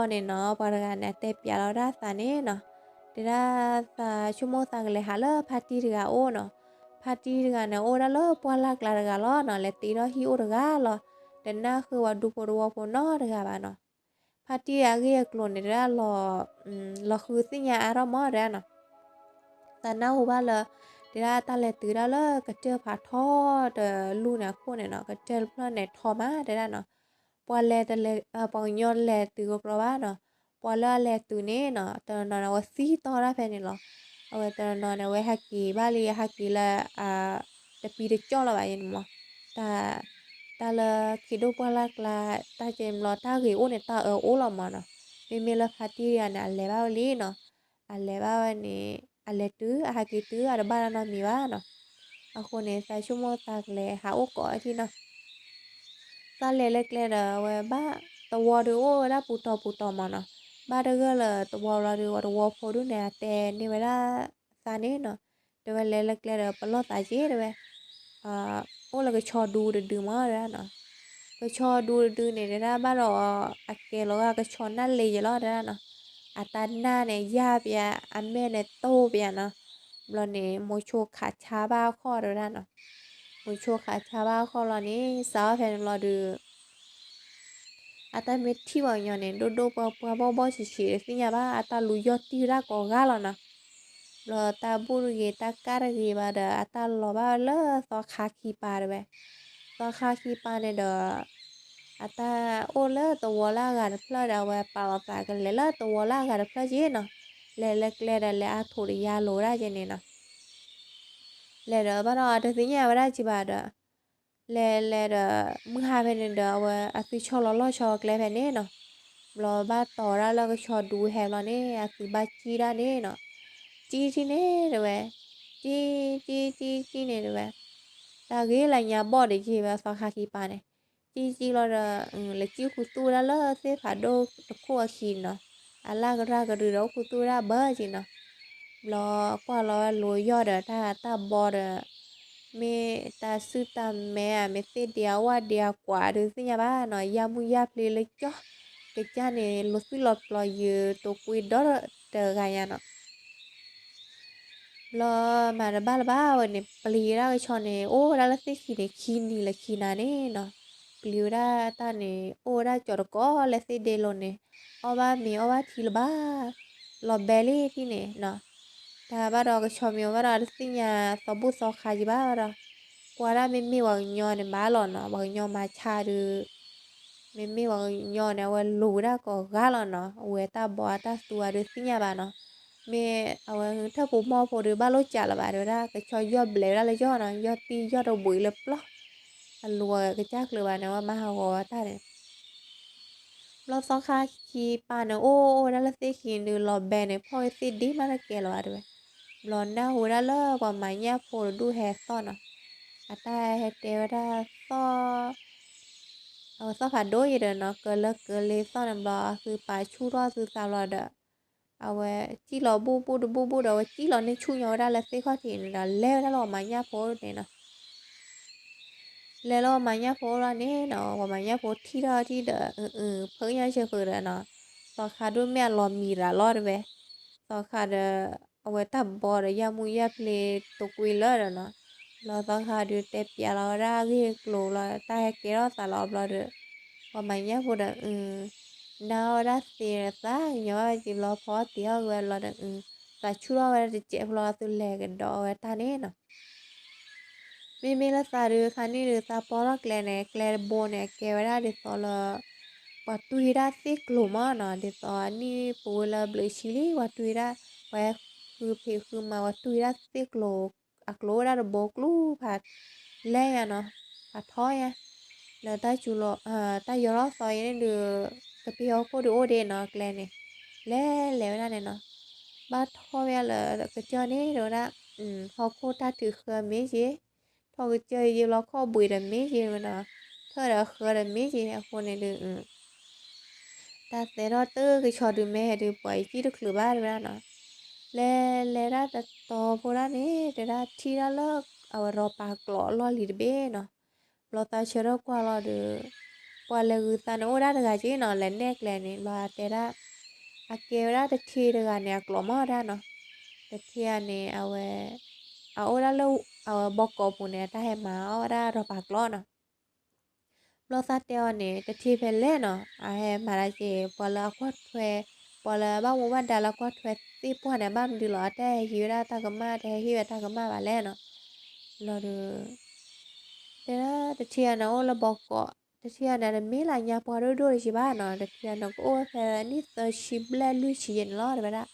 เนี่ยเนาะปารกันเนี่ยเตปยาเราได้สานี่เนาะเดี๋ยวได้สาชั่วโมงสังเลยหาเลอพาร์ตี้เรือโอเนาะพาร์ตี้เรือเนี่ยโอ้ได้เลอปวาลักลาเรือล้อเนาะเลตีเราฮิโอเรือล้อเดี๋ยวน่าคือว่าดูปรัวปนอเรือบ้านเนาะพาร์ตี้อะไรกลุ่นเนี่ยได้รอรอคือสิ่งยาอารมณ์เรือเนาะแต่น่าหัวเลยเดี๋ยวตาเลตีได้เลยก็เจอผาทอเดี๋ยวลูเนี่ยคู่เนี่ยเนาะก็เจอเพื่อนเนี่ยทอมาเดี๋ยวเนาะ Puale tele ponyo le tu probano puala le tu ne no to no no si to ra fe ni lo awe to no no we haki bali haki la a te pi de cho la ba yin mo ta ta la kido puala la ta jem lo ta gi u ne ta o lo mo no me la phati ya na le ba li no a le ba ni a le tu a haki tu a ba no mi ba no a ko ne sa chumo ta le ha o ko ti no ta le le kle da we ba to wo du o da pu to ma na ba de ge le to wo la du wa wo pho du ne te ni we da sa ne no de we le kle da pa lo ta je de we a o la ge cho du ma da na ge cho du ne de da ba ro a ke lo ga ge cho na le je lo da na a ta na ne ya bia a me ne to bia na lo ne mo cho kha cha ba kho da na mo cho kha cha ba kho lo ni sa phe lo du ata methi wa nyone do bo shi si nya ba ata lu yo ti ra ko ga la na lo ta bu ge ta kar ge ba da ata lo ba le so kha ki pa de so kha ki pa ne da ata o le to wa la ga de pla da wa pa la pa ga le to wa la ga de pla je na le da le a tho ri ya lo ra je ne na le da ba da de si nya ba da chi ba da le da mu ha ve ne da wa a fi cho lo cho kle ve ne no lo ba tỏ ra là cái trò đùa hè lo nè từ ba chi ra nè nó chi nè rồi bé chi nè rồi bé ta nghĩ là nhà bỏ để chi và sao khai pa này chi lo là là chi khu tu ra lỡ thế phải đô khu khi nó à la ra cái đường đó khu tu ra bơ gì nó lo qua lo lùi do đó ta bỏ đó mẹ ta sư ta mẹ mẹ sẽ đeo quả được xin nhà ba nói ya mu ya ple lấy cho cái cha này lúc phi lọt lò dừa tổ quy đó chờ gà nhà nó lo mà là ba ở này pli ra cái cho này ô ra là cái khi này là khi nào này nó pli ra ta này ô ra cho nó có là cái đề luôn này ô ba thì là ba lo belly thì này nó ta ba đó cái cho mình ba đó cái nhà sáu bút sáu khai gì ba đó qua ra mình vào nhỏ này ba lon nó vào nhỏ mà cha được mình vào nhỏ này vào lù ra có gà lon nó về ta bỏ ta tua được xin nhà bà nó mình ởถ้าผมมองพอดูบ้านรถจ่าละบาทเดี๋ยวได้ก็ชอยยอดเบลได้เลยยอดนะยอดตียอดเราบุยเลยปลอกอันรัวก็จักเลยว่านะว่ามาหาหัวตาเนี่ยเราสองข้าขี่ปานเนี่ยโอ้ได้ละสิขี่ดูรอแบนเนี่ยพ่อสิดีมาละเกลว่าด้วยรอนหน้าหัวได้เลยกว่าไม้เนี่ยพอดูแฮซ่อนอ่ะอาตาเฮเตวได้ซ้อซ้อผ่านด้วยเด้อเนาะเกิดเลยซ่อนน้ำรอคือปลาชูรอคือสาวรอเด้อ awe chi lo bu do chi lo ne chu nyo da la se kho thi da le da lo ma nya pho ne na le lo ma nya pho la ne no wa ma nya pho thi da phơ nya che phơ da na so kha du me lo mi ra lo de ve so kha da awe ta bo da ya mu ya ple to kwi la da na lo so kha du te pya lo ra gi klo la ta ke ro sa lo lo de wa ma nya pho da nào đã xì ra nhỏ chỉ lo phó tiêu rồi lo được và chú lo rồi chị lo từ lẻ cái đó rồi ta nè nó mình là sao được khán đi được sao bỏ ra cái bồn này cái ra được sao là và tùy ra xí lùm á nó được sao ni bù là bự xí lý và tùy ra vàคือมาว่าตุยรัสเซกโลอักโลได้ระบบลูผัดแล่เนาะผัดท้อยอ่ะแล้วได้จุโลใต้ยอรซอยนี่ดูตะเพียวโคดูโอเดนเนาะแกลเนี่ยแล่แล้วนั่นเนาะบ้าท้อยเลยก็เจอนี่เดี๋ยวนะพอโคตาถือเครือเมจิพอเจออยู่แล้วข้อบุยเดเมจิมันเนาะเธอเดี๋ยวเครือเดเมจิเนี่ยคนในดูตาเสร็จแล้วตื้อคือชอดูแม่ดูปล่อยที่ดูคือบ้านแล้วเนาะ le ra ta to pura ni de ra thi ra lo a ro pa klo lo li be no lo ta che ro kwa lo de ปอเลยคือตาโนได้ถึงจีเนาะแลนเนกแลนนี่ว่าแต่ละอาเกลได้ทีถึงเนี่ยกลัวมอได้เนาะแต่ที่อันนี้เอาได้ลูเอาบอกกบุเนี่ยได้มาเอาได้รปากล้อเนาะรสเตียวเนี่ยแต่ที่เพลเล่เนาะให้มาได้เจปอละควดเทปอละบ้าวันดาละควดเทที่พวกเนี่ยบ้านดีหรอแต่ฮิวได้ตากมาแต่ฮิวตากมาบาเล่เนาะเราดูแต่ละแต่ที่อันเอาละบอกก็แต่ที่อันนั้นมีหลายอย่างพอดูใช่ป่ะเนาะแต่ที่อันนั้นก็โอ้แค่นี่ตัวชิบเล่ลุยชินล้อเลยไปละ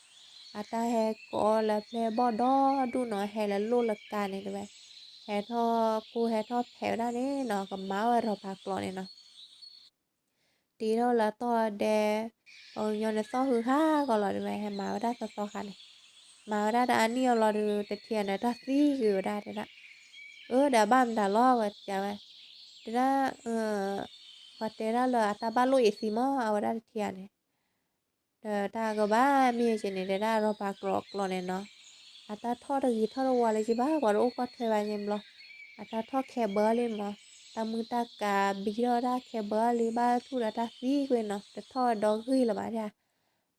आता है कॉल प्ले बॉडो डू नो है लल्लो लक्का ने दे है थो ku है थो फेवरा ने नो क माव रो पाक्लो ने no tí đâu là to đè nhon là so hư ha còn là mày hay máu đã so so khăn máu đã nhiều là được tết thiền là đã xí rồi đã thế đó đã ban đã lo và chả vậy thế đó và thế đó là ta ba lôi xí mò ở đã thiền này ta có ba mi trên này để ra rồi bạc lọt lọt này nó ta thoát được gì thoát được qua lấy chứ ba quả đâu có thuê bao nhiêu lo ta thoát khe bờ lên mà ta mưa ta cả bị đó ra khe bờ lên ba thu là ta xí quên nó ta thoát đó ghi là bà ra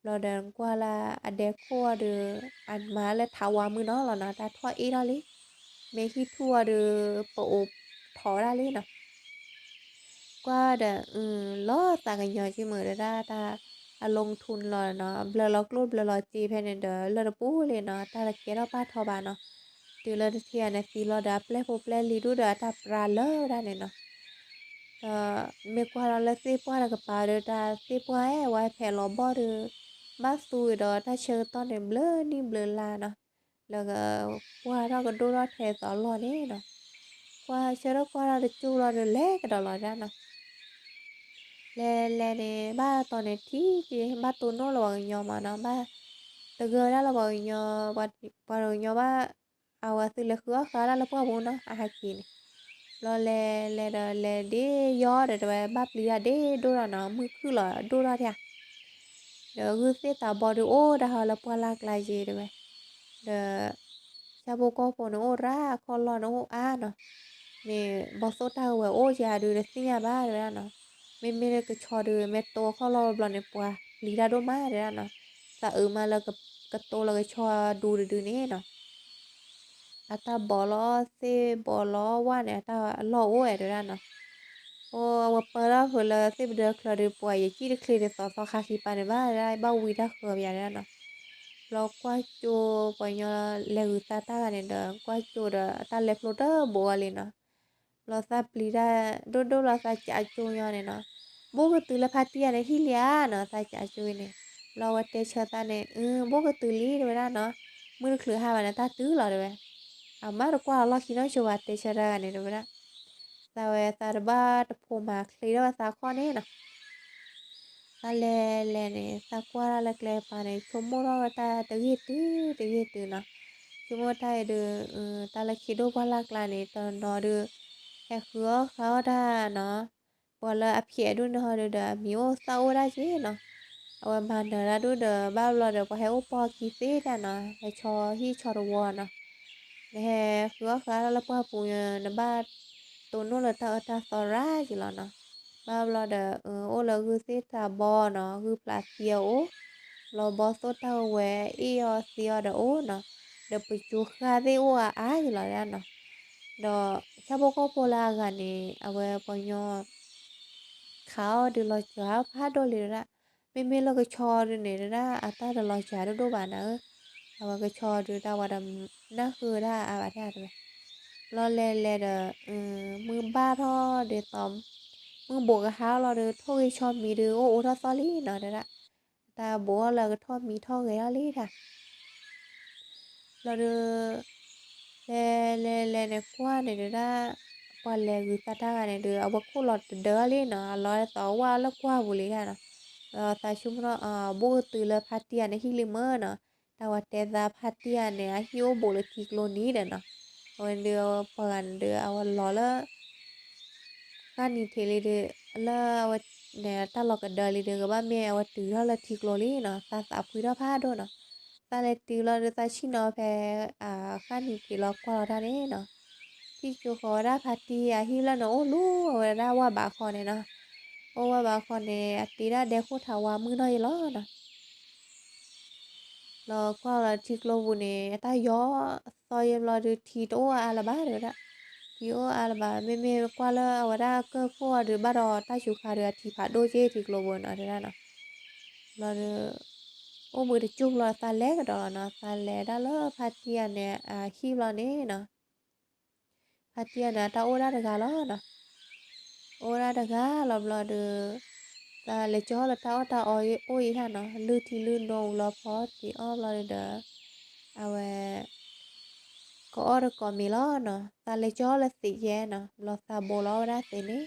rồi đằng qua là anh để qua được anh mà là tháo qua mưa nó là nó ta thoát ý đó lý mấy khi thua được bộ thỏ ra lý nó qua đờ ló ta cái nhỏ chứ mở ra taลงทุนเลยเนาะเบลล็อกรูปเบลล็อกจีเพนเดอร์เลอปูเลยเนาะตาละเกเราป้าทอบาเนาะตีเลอเทียนฟีโลดาเปลโปเปลลีดูเดาตาปราเลอได้เนาะเมื่อก่อนเราเสียปัวเราก็ปาเดอตาเสียปัวไว้แผ่ลอบอเดอบ้าสูดอถ้าเชิญตอนเดเบลนี่เบลลาเนาะแล้วก็ปัวเราก็ดูเราเทสอลอนี่เนาะปัวเชื่อเราปัวเราจะจูเราจะเล็กดอลลาร์ได้เนาะlẹ nè ba tao này tí chị ba tụi nó là bằng nhau mà nó ba từ giờ đó là bằng nhau ba rồi nhau ba à từ lẹ khứa khá là bao bún nó hai kỳ này lo lẹ đi gió để rồi ba bì ra đi đôi là nó mới cứ là đôi ra thà rồi cứ thế tao bỏ được ô đã hỏi là qua lạc lại gì rồi rồi cha bố có phụ nó ô ra con lo nó ô à nó nè bỏ số tao về ô già được xin nhà ba rồi nó mấy cái trò đưa mẹ toเขารอบลอนปัวลีดาโดมาเดี๋ยวนะแต่มาแล้วก็โตแล้วก็ชอดูนี่เนาะอาตาบอล้อเซบอล้อว่าเนี่ยตาล้อโอ้ยเดี๋ยวนะโอ้ว่าเปิดแล้วเผื่อเลยเซบเดือดคลอดปัวอย่าขี้เดือดคลีเดือดสอคาคีปานบ้าได้บ้าวีด้าเขือบอย่างนี้เนาะเราก็จูปอยเลวตาเนี่ยเด้อก็จูเด้อตาเล็กโลเดอร์บัวเลยเนาะเราซาปลีได้ดูเราซาจะจูเนี่ยเนาะ bố cái từ là phát tiền này hi lia nó tại trả chơi này lo vật tê chờ ta này bố cái từ lý rồi đó nó mưa khử hai bạn ta tứ là rồi à má được qua lo khi nó cho vật tê chờ ra này rồi đó sao vậy ta ba tập phô mà khi đó ta khó nè nè ta lẹ này ta qua là lẹ pa này chúng mua đó ta từ ghét từ nó chúng mua ta được ta là khi đó qua là này ta nó được cái khứa khó ra nó wala apie du no de da mi o sa ora ji no awa man da du de ba lo de pa he o pa ki se da no he cho hi cho ro wa no he khua kha la pa pu na ba to no la ta so ra ji lo no ba lo de o la gu se ta bo no gu pla sia o lo bo so ta we i o si o de o no de pu chu kha de o a ji lo da no do cha bo ko po la ga ni awe po nyo khao được lo chả phát đôi lì ra mình lo cái trò rồi này ra à ta được lo chả được đôi bạn nữa à cái trò được ta vào đầm nó hư ra à bạn thấy lo lẹ đờ mưa ba thôi để tóm mưa bộ cái háo lo được thôi cho mì được ô đó to lý nó đấy ta bố là cái thôi mì thôi cái đó lý ra lo được lẹ này qua này ra qua lẹ người ta này được ở bắc khu lọt đỡ lý nó lo tao qua nó qua bù lý ra ta chung nó bố từ là phát tiền này hi limer nó taว่าแต่za phát tiền này hi ô bố là thịt lô ní đấy nó rồi đưa phần đưa ao lò là cái này thì là nè ta lọc cái đời được các bạn mẹ từ là thịt lô ní nó ta sắp quý đó phát đâu nó ta lại từ là ta chỉ nó về cái này thì là qua đó đấy nóที่จูขอได้พัททีอาฮิละเนาะรู้เวลาว่าบาคอเนี่ยเนาะ ว่าบาคนเนี่ยตีได้เด็กคู่ถาวามือน้อยล้อเนาะเราก็เราทิกโลบุเนี่ยตาย่อซอยเราดูทีโตอาลาบ้าเด้อละทีโออาลาบ้าไม่กว่าละว่าได้ก็พวกหรือบ้ารอตาชูคาเรือทีผาโดเจทิกโลบุนอะไรเนาะเราเด้อโอ้มือจุกเราตาเล็กดอเนาะตาเล็กได้แล้วพัดเทียนเนี่ยขี้เราเนี่ยเนาะพัดเทียนเนี่ยตาโอ้ได้เด็กแล้วเนาะ ora daga loblo de ta le cho la ta oi ha no lu ti lu no lo pho ti o lo de awe ko ora ko mi lo no ta le cho la si ye no lo ta bo lo ra te ni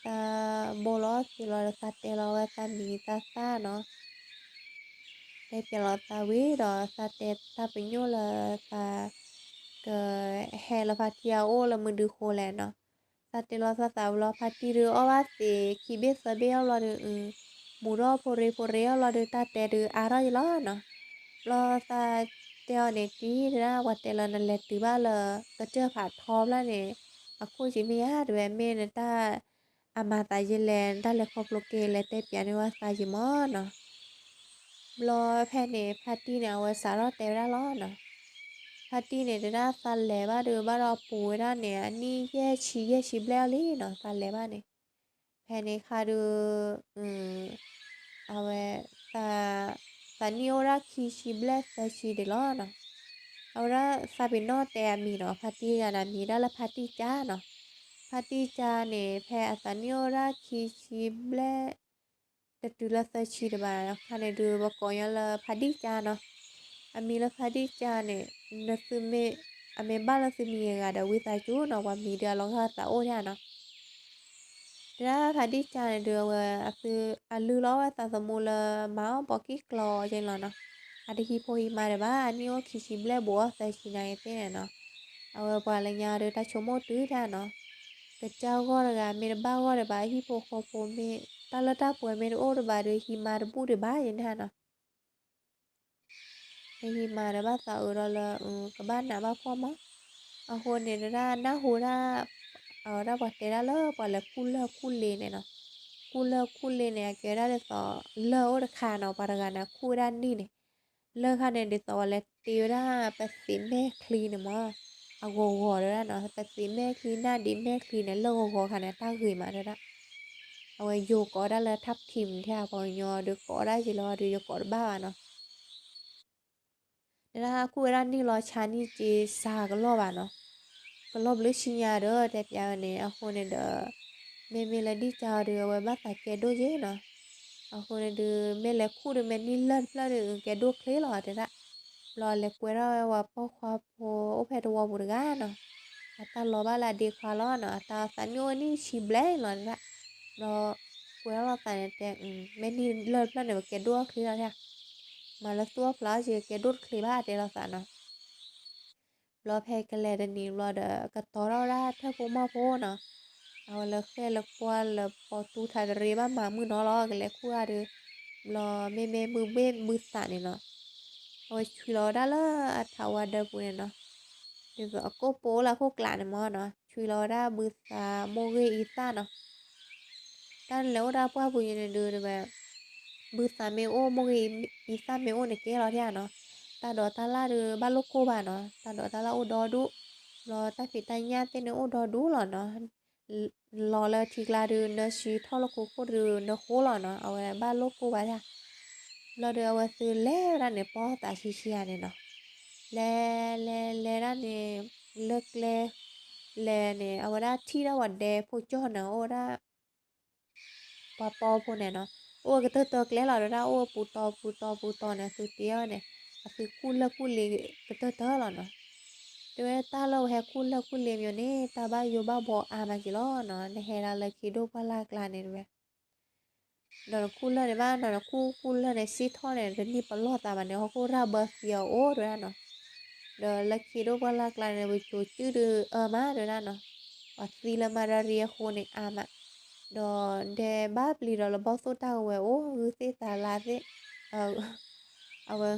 ta bo lo si lo ta te lo ta mi ta sa no te pe lo ta wi do ta te ta pe nyu la ta ke he la fa tia o la mu du kho le no sa te lo sa lo pa ti ru o wa se ki be sa be lo de mu ro po re lo de ta te de a ra lo no lo sa te o ne ti ra wa te lo na le ti ba lo ka che pha tho la ne a ku ji mi ha de me ne ta a ma ta ji le ta le kho lo ke le te pya ne wa sa ji mo no lo phe ne pha ti ne wa sa ro te ra lo no pha ti ne de ra sa le ba de ba ro pu ra ne ni ye chi ble li no sa le ba ne phe ne kha du awe sa sa ni ora ki chi ble sa chi de lo no ora sa bi no te mi no pha ti ga na mi da la pha ti cha no pha ti cha ne phe sa ni ora ki chi ble te tu la sa chi de ba kha ne du ba ko ya la pha ti cha no a mi la pha ti cha ne na su me a me ba la su mi ga da wi ta chu no wa mi da lo ha ta o ya no ra pha ti cha ne du wa a su a lu lo wa ta sa mu la ma po ki klo chen lo no a di hi po hi ma de ba ni o ki chi ble bo sa chi na ye te ne no a wa pa la nya de ta chu mo tu da no cái cháu gọi là mình bao gọi là bà hi po kho po me ta la ta po me o ba de hi ma de bu de ba yin ha no hi ma de ba sa ở đó là các bạn nào ba po ma a ho ne ra na ho ra ở đó bà te ra lơ bà là cu le này nó cu le này cái ra de so lơ o de kha no para ga na cu ra ni ne lơ kha ne de so le ti ra pa si me clean ma a go ra no pa si me clean na di me clean ne lơ go kha ne ta gửi mà ra dù có đã là thắp thìm theo bao nhiêu được có đã chỉ lo được có ba nó nên là cô ra đi lo chani chỉ xa cái lo lấy xin nhà đó đẹp nhà này à cô này đỡ mẹ là đi chào được với bác phải kẹt đôi chứ nó à cô này được mẹ là khu được mẹ đi lên là được kẹt đôi thế lo thế đó lo là quay ra và bao khoa po ốp hạt hoa bột gà nó ta lo ba là đi khoa lo nó ta phải nhớ ni chỉ blé lo đó lo quay ra tạiแต่mẹ đi lên là được kẹt đôi thế đó mà là tua phá gì kẹt đôi thế ba thế là sao nó lo phe cái lệ đền đi lo đỡ cái tàu ra theo phố mà phố nóเอาละแค่ละกว่าละพอตูถ่ายเรียบ้ามามือน้อล้อกันแล้วคู่อาดือรอแม่มือเบ้มือสั่นเนาะเอาช่วยรอได้ละอัฐาวาเดบุเนี่ยเนาะเดี๋ยวก็โกโปละโคกลานมอเนาะช่วยรอได้มือสาโมเกอีซ่าเนาะตั้งแล้วได้ป้าบุญเนี่ยดูแบบมือสาเมโอโมเกอีซ่าเมโอเนี่ยเกเราเนี่ยเนาะตาดอตาลาดูบ้านลูกโกบ้านเนาะตาดอตาลาอุดอดุรอตาฝีตาญาเต้นอุดอดุหรอเนาะ lò là thì là được nó chỉ thao là cô được nó khô là nó ở ba lô cô bà ra lò được ở từ lẽ ra này bỏ ta chỉ này nó lẽ ra này lợt lẽ này ở đó thì ra vấn đề phụ cho nó ở đó bỏ phụ này nó ô cái lẽ là ra ô phụ to này từ tiêu này từ cu lì cái là nó Due ta lo he kula mio ne ta ba yo ba bo ama ki lo no ne he la le ki do pa la kla ne we no kula ne ba no kula ne si tho ne de ni pa lo ta ba ne ho ko ra ba fio o re no de la ki do pa la kla ne we chu chu de ma de na no wa si la ma ra ri ho ne ama do de ba pli do lo bo so ta we o gu se ta la se awa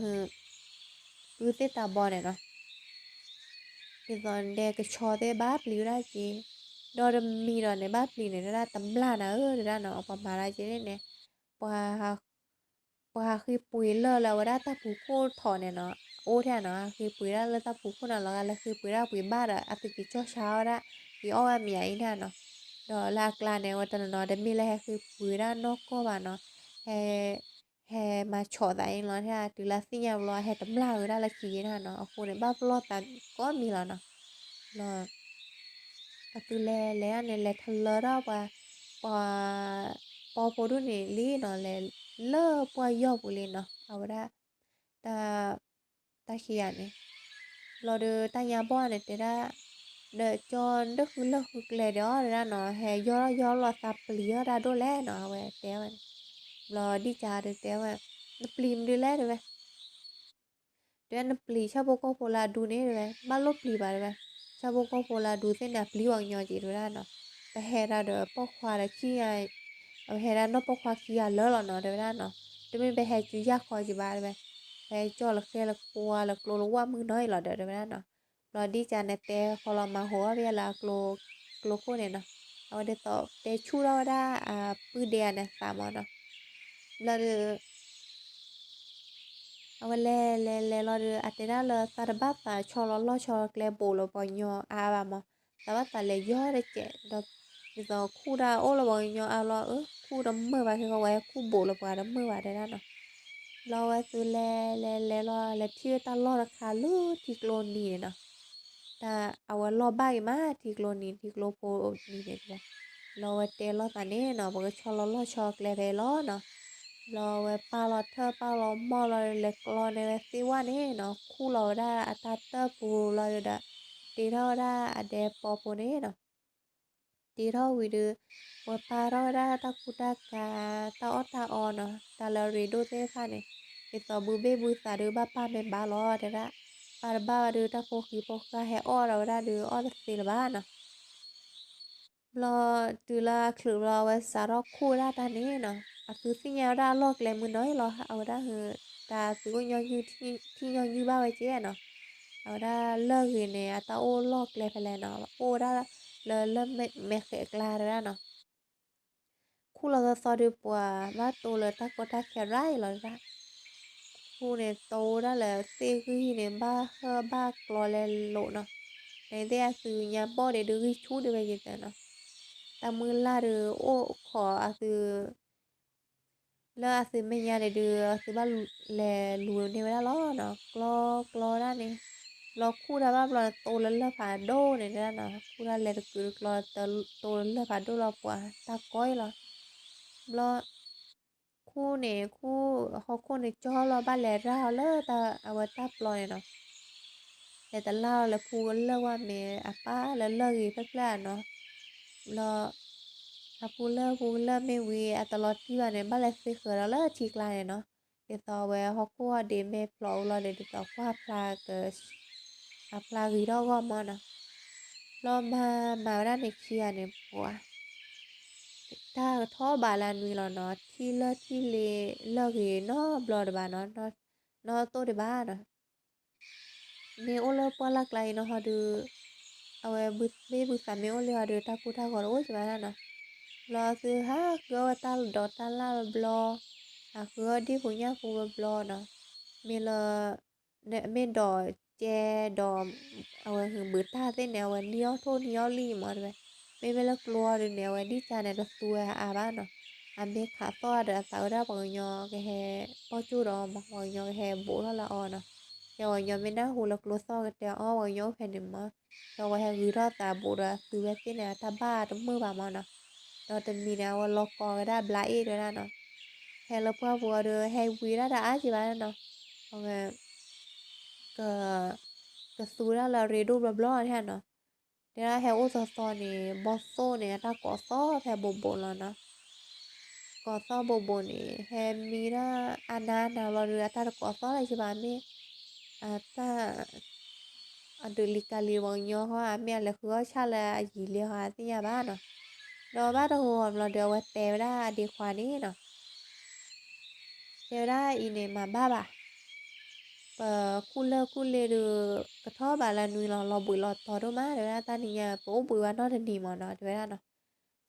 gu se ta bo ne no thì còn để cái cho thế bắp liu ra chị ดอมีดอในบ้านปลีในด้านตำลานะด้านเนาะออกมาอะไรเจ๊เนี่ยปะคือปุ๋ยเลอแล้วว่าตาผูโคถอเนี่ยเนาะโอ้แท้เนาะคือปุ๋ยแล้วตาผูโคน่ะแล้วคือปุ๋ยบ้านอ่ะอาติกิจ่อเช้าละปีอ้อมีไอ้เนี่ยเนาะดอลากลาในวันตะเนาะเดมีแลคือปุ๋ยด้านนอกก็ว่าเนาะแฮแฮมาฉอดไอ้เนาะที่ตือละสิยามรอแฮตำลาได้ละขี้นะเนาะเอาคนในบ้านปลอดแต่ก็มีแล้วเนาะเนาะ từ lẽ này lẽ thật lỡ đó bà bố đứa này lý nó lẽ lỡ bà yêu bù lên nó à đó ta ta khi này lo được ta nhà bò này thì ra để cho đất lỡ lẽ đó ra nó hè do lo sập lìa ra đôi lẽ nó vậy téo lo đi chả được téo nó plim đi lẽ rồi để nó pli cha bố có phụ là đu này rồi ba lốp pli bà rồi cha bố có phụ là đu thế nào pli hoàng nhỏ gì rồi ra nóแต่เฮราเดอปอกควาละขี้ไอเอาเฮราโนปอกควาขี้อะเลอละเนาะเดี๋ยวนั้นเนาะจะไม่ไปเฮจูยากคอยจิบาเลยไปจ่อละเคละกลัวละกลัวว่ามือน้อยหรอเดี๋ยวนั้นเนาะรอดีจานเตะพอเรามาหัวเวลากลัวโคเนี่ยเนาะเอาเดต่อเตะชูเราได้ปื้อเดียเนี่ยสามเนาะแล้วเอาle lo de atena lo sarba pa cholo lo cho kle bolo bonyo aba mo sarba ta le yo de che do zo khu da o lo bonyo a lo khu da mơ ba cái wa khu bolo pa da mơ ba de na no lo wa su le lo le thi ta lo ra kha lu ti klo ni no ta awa lo ba ma ti klo ni ti klo po ni de lo wa te lo ta ne no bo cholo lo cho kle ve lo no lo ve pa lo thơ pa lo mo lo le lo ne ve si wa ne no khu lo da ata ta pu lo da ti ro da ade po po ne no ti ro wi de wa pa ro da ta ku ta ka ta o no ta la ri do te fa ne e to bu be bu sa de ba pa me ba lo da pa ba de ta po ki po ka he o lo da de o si la ba no lo từ là khử lo và xả ro khu ra ta nè nó cứ xin nhau ra lo cái mình nói lo ở đó hừ ta cứ có nhau như nhau như bao vậy chứ nó ở đó lơ gì nè ta ô lo cái phải là nó ô đó lơ mẹ mẹ khẽ cla ra nó khu lo so đi qua và tôi là ta có ta khẽ rai rồi ra khu này tôi đó là xe ghi này ba clo lên lộ nó này đây từ nhà bo để được ghi chú được về gì nó ta mưa la được ô khó từ la từ mấy nhà để được từ ba lè lùi này ra lo nó clo ra này lo khu ra ba lo tô lên là phá đô này ra nó khu ra lè được cứ lo tô lên là phá đô lo quả ta coi lo khu này khu này cho lo ba lè ra lỡ taเอาta plo này nóแต่ta lao là khu lỡว่าเมอะป้าแล้วเลิกอีกเพื่อนเนาะlo Apula me we at a lot you and balance for a lot chick line no it where hokua de me plow lo de to qua plag a plag ro go mona lo ma ra ne kia ne po ถ้าท่อบาลานวีแล้วเนาะที่เลกีเนาะบลอดบาเนาะเนาะโตเดบ้าเนาะเมโอเลปอลักไลเนาะฮอดูเอาไว้บุษาเมโอเลฮอดูตากูตาขอรู้ใช่ไหมเนาะ lo sư ha go tal do tala blo go đi punya ku blo no mi lo ne me do che do awa hu bu ta te ne awa nio to nio li mo re me lo klo de ne awa di cha ne do tu a ba no a me kha to da sa da bo nyo ke he po chu do bo nyo ke he bu lo la o no yo nyo me na hu lo klo so ke te o bo nyo phe ni mo yo wa he gu ra ta bu ra tu ve te ne ta ba to mu ba mo no เราจะมีแนวล็อกกอได้บลาอีด้วยนะเนาะแฮร์ลพัวบัวเดอแฮวีได้อาจิบ้านเนาะโอเคก็ก็สู้ได้เราเรียดูบล็อกแทนเนาะเดี๋ยวแฮโอซอซอนี่บอสโซเนี่ยถ้าก่อซ้อแฮโบโบแล้วนะก่อซ้อโบโบนี่แฮมีได้อันนั้นนะเราเรือถ้าก่อซ้ออะไรใช่ไหมมีถ้าอันเดลิกาลีวังยอเขาเมียเลยคือว่าชาละยีเลียวหาที่ยาบ้านเนาะเราบ้านเราเราเดียวว่าเตวได้ดีควานี้เนาะ Theo đó ine mà ba bà cu lơ được cái thó bà là nuôi lò bụi lò tò đâu má rồi ta đi nhà bố bụi bà nó thì đi mà nó rồi nó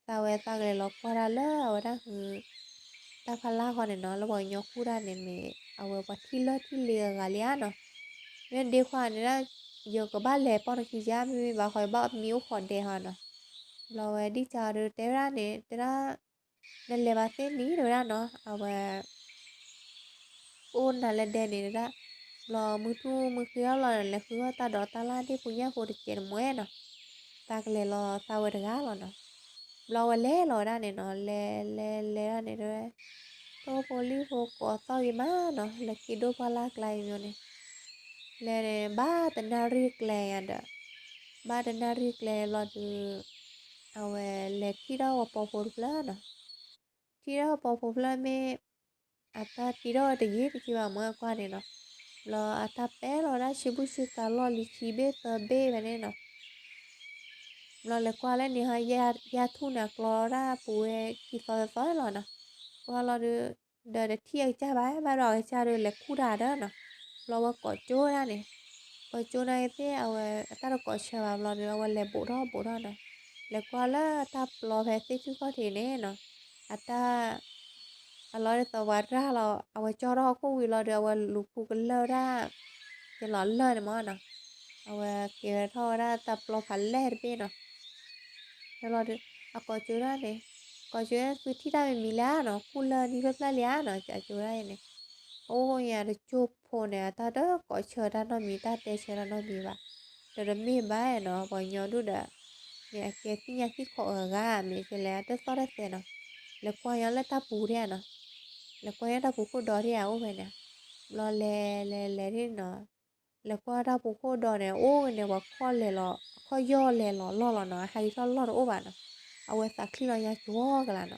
sao vậy ta cái lò qua ra lơ ở đó ta phải la con này nó là bỏ nhau khu ra này mẹ ở bà thi lừa gà lia nó nên đi khoa này đó giờ có ba lẻ bao khi ra mi bà khỏi bao miếu khoản đề hòn nó rồi đi chờ được té ra này té ra nên lẻ bà sẽ ní rồi ra nó ở ôn là lên đèn này đó lo mưa kia lo là cứ ta đó ta la đi punya phụ được chuyện mới nó ta cái lo ta vừa gá lo lẽ lo ra này nó lẽ ra này rồi to poli ho có sao vậy má nó là cái đồ pala lại rồi này lẽ ba tên nào riêng lẽ đó ba tên nào riêng lẽ lo được ao lẽ khi đó bỏ bỏ lỡ nó khi đó bỏ lỡ mẹ à ta khi đó thì gì thì mà mới qua này nó lo à ta bé lo ra shibu shika lo li chi bé tờ bé vậy này nó lo le qua lên ni ha ya thu nè lo ra bùi khi soi lo nè qua lo được đợi để thiê cha bá rồi cha được le khu đà đó nè lo qua cỏ chỗ ra nè cỏ chỗ này thế ta đâu cỏ chờ vào lo được le bộ đó nè le qua là ta lo về thế chứ có thể nè nè ta lo được tàu ra lo cho đó có vì lo được lục phụ cái lơ ra cái lọ lơ này mà nè kia thôi ra tập lo phải lẹ đi nè lo được có chỗ ra nè có chỗ cứ thi ra mình lá nó cooler đi rất là lá nó chả chỗ ra này ô nhà được chụp phô nè ta đó có chờ ra nó mi ta tê chờ ra nó mi ba rồi mi ba nó bao nhiêu đứa đã nhà kia cái nhà cái khó ở ga mi cái lẽ đó sao đấy nó là qua nhà là ta bù ra nó là qua nhà ta bù cô đỏ đi áo vậy nè lo lẹ đi nó là qua ta bù cô đỏ nè ô nè và kho lẹ kho yo lẹ lo nó hay lo ô bạn nó ao sa khi lo nhà chúa cái là nó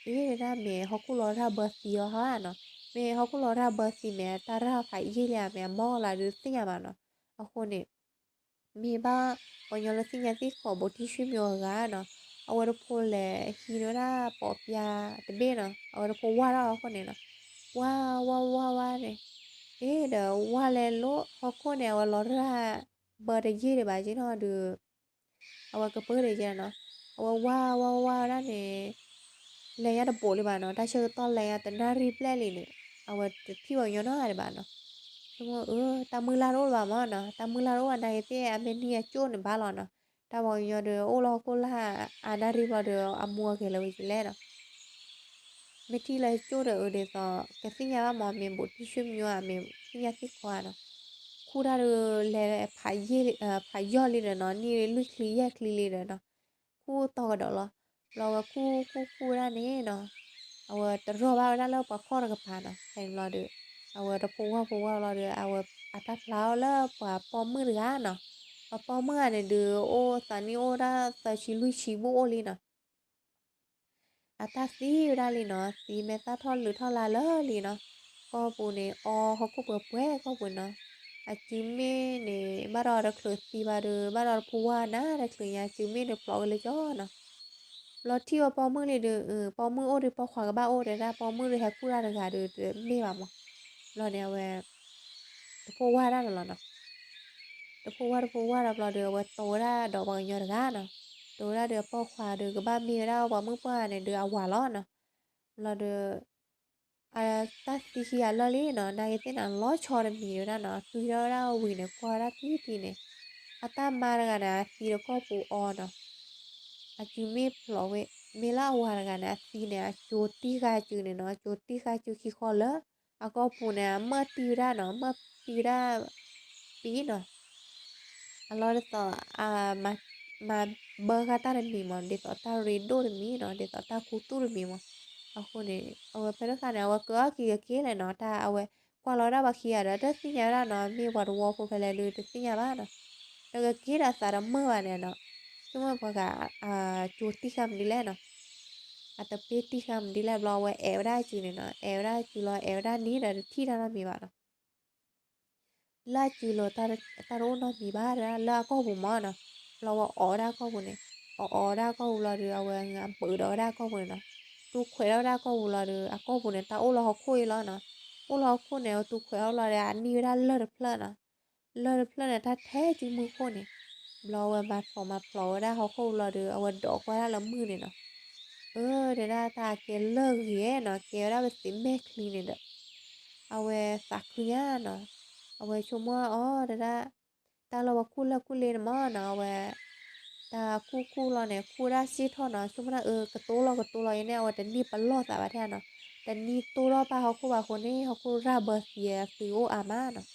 ý ra mẹ họ cũng lo ra bơ xì hả nó mẹ họ cũng lo ra bơ xì mẹ ta ra phải gì là mẹ mò là được xin nhà mà nó ở khu này mẹ ba còn nhớ là xin nhà tí khó bố tí xuyên nhiều gà nó ở đó phố lệ khi nó ra bỏ bia từ bên nó ở đó phố qua đó ở khu này nó qua này ý đó qua lên lỗ họ khu này ở lo ra bơ để gì để bà chứ nó được ở cái bơ để cho nó ở qua đó này lấy ra bộ đi bạn nó ta chơi to lấy tận ra replay liền này à khi vào nó hay bạn nó xong rồi ta mưa la rồi bà mà nó ta mưa la rồi anh này thì anh bên kia chôn để ba lò nó ta vào nhỏ được ô lo cô la anh đã đi vào được anh mua cái lời gì lẽ đó mấy khi lấy chôn được để cho cái sinh nhà mà mình bút đi xuyên nhiều à mình sinh nhà thích quá nó khu ra được lấy phải do liền nó như lúc khí liền nó khu to đó lo khu ra nè nóแต่รอบว่าแล้วปะข้อกับผ่านอ่ะแข่งรอเดือตะพูว่ารอเดืออัตราพลาวแล้วปะปอมือเดือเนาะปอมือเนี่ยเดือโอตอนนี้โอได้แต่ชิลุยชิบูโอลีเนาะอัตราซีได้ลีเนาะซีเมตาทอนหรือทอลาเลอลีเนาะก็ปูเนี่ยเขาก็เปิดแพ้ก็ปูเนาะจิมมี่เนี่ยบ้านเราได้เคยซีบาเดือบ้านเราพูว่านะได้เคยยาจิมมี่เนี่ยปลอกเลยจ้อเนาะ lo thiêu bao mưa này được bao mưa ô được bao khoảng ba ô để ra bao mưa được hay cura được cả được mê mà lo nè về phố qua ra là nó phố qua là được về tối ra đổ bằng nhờ được nó tối ra được bao khoảng được ba mì ra bao mưa qua này được quả lót nó là được ta thì khi lo lý nó đây thế nào lo cho được mì ra nó tuy ra vì này qua ra tí này ta mà ra nè thì được có phụ on nó me plowe me la warga na sine choti ga chu ne no choti ga chu ki khola ako pune ma tira no ma tira pi no allora to ma baga ta mi mo de to ta rido mi no de to ta kutur mi mo ako ne awe pero kana awe ko ki le no ta awe qua lo ra ba kia ra de sinya ra no mi war wo fu pele lu de sinya ba no daga kira sara ma wa ne no cuma pakai cuti kam di leno atau peti kam di leno lawa evra cune no evra culo evra ni dari tira na mi bara la culo taro no mi bara la ko bu mana lawa ora ko bu ne ora ko bu la ri awa ngam pu do ra ko bu no tu khwe ra ko bu la ri ko bu ne ta o lo khoi lo no ô lo cô này tụ khỏe lo để anh đi ra lơ phơ này ta thế chứ mưa cô này lo mà phòng mà phở ra họ không lo được ở đổ qua ra là mưa này nó để ra ta cái lơ ghế nó kéo ra cái tím mê clean này đó ở sạc nhá nó ở chỗ mua để ra ta lo cu lên mà nó ta cu lo này cu ra xí thôi nó chúng ta cái tô lo này ở đây đi bắn lo tại bà thế nóแต่นี่ตัวรอป้าเขาคูว่าคนนี้เขาคูราเบอร์เสียฟิโออามาเนาะ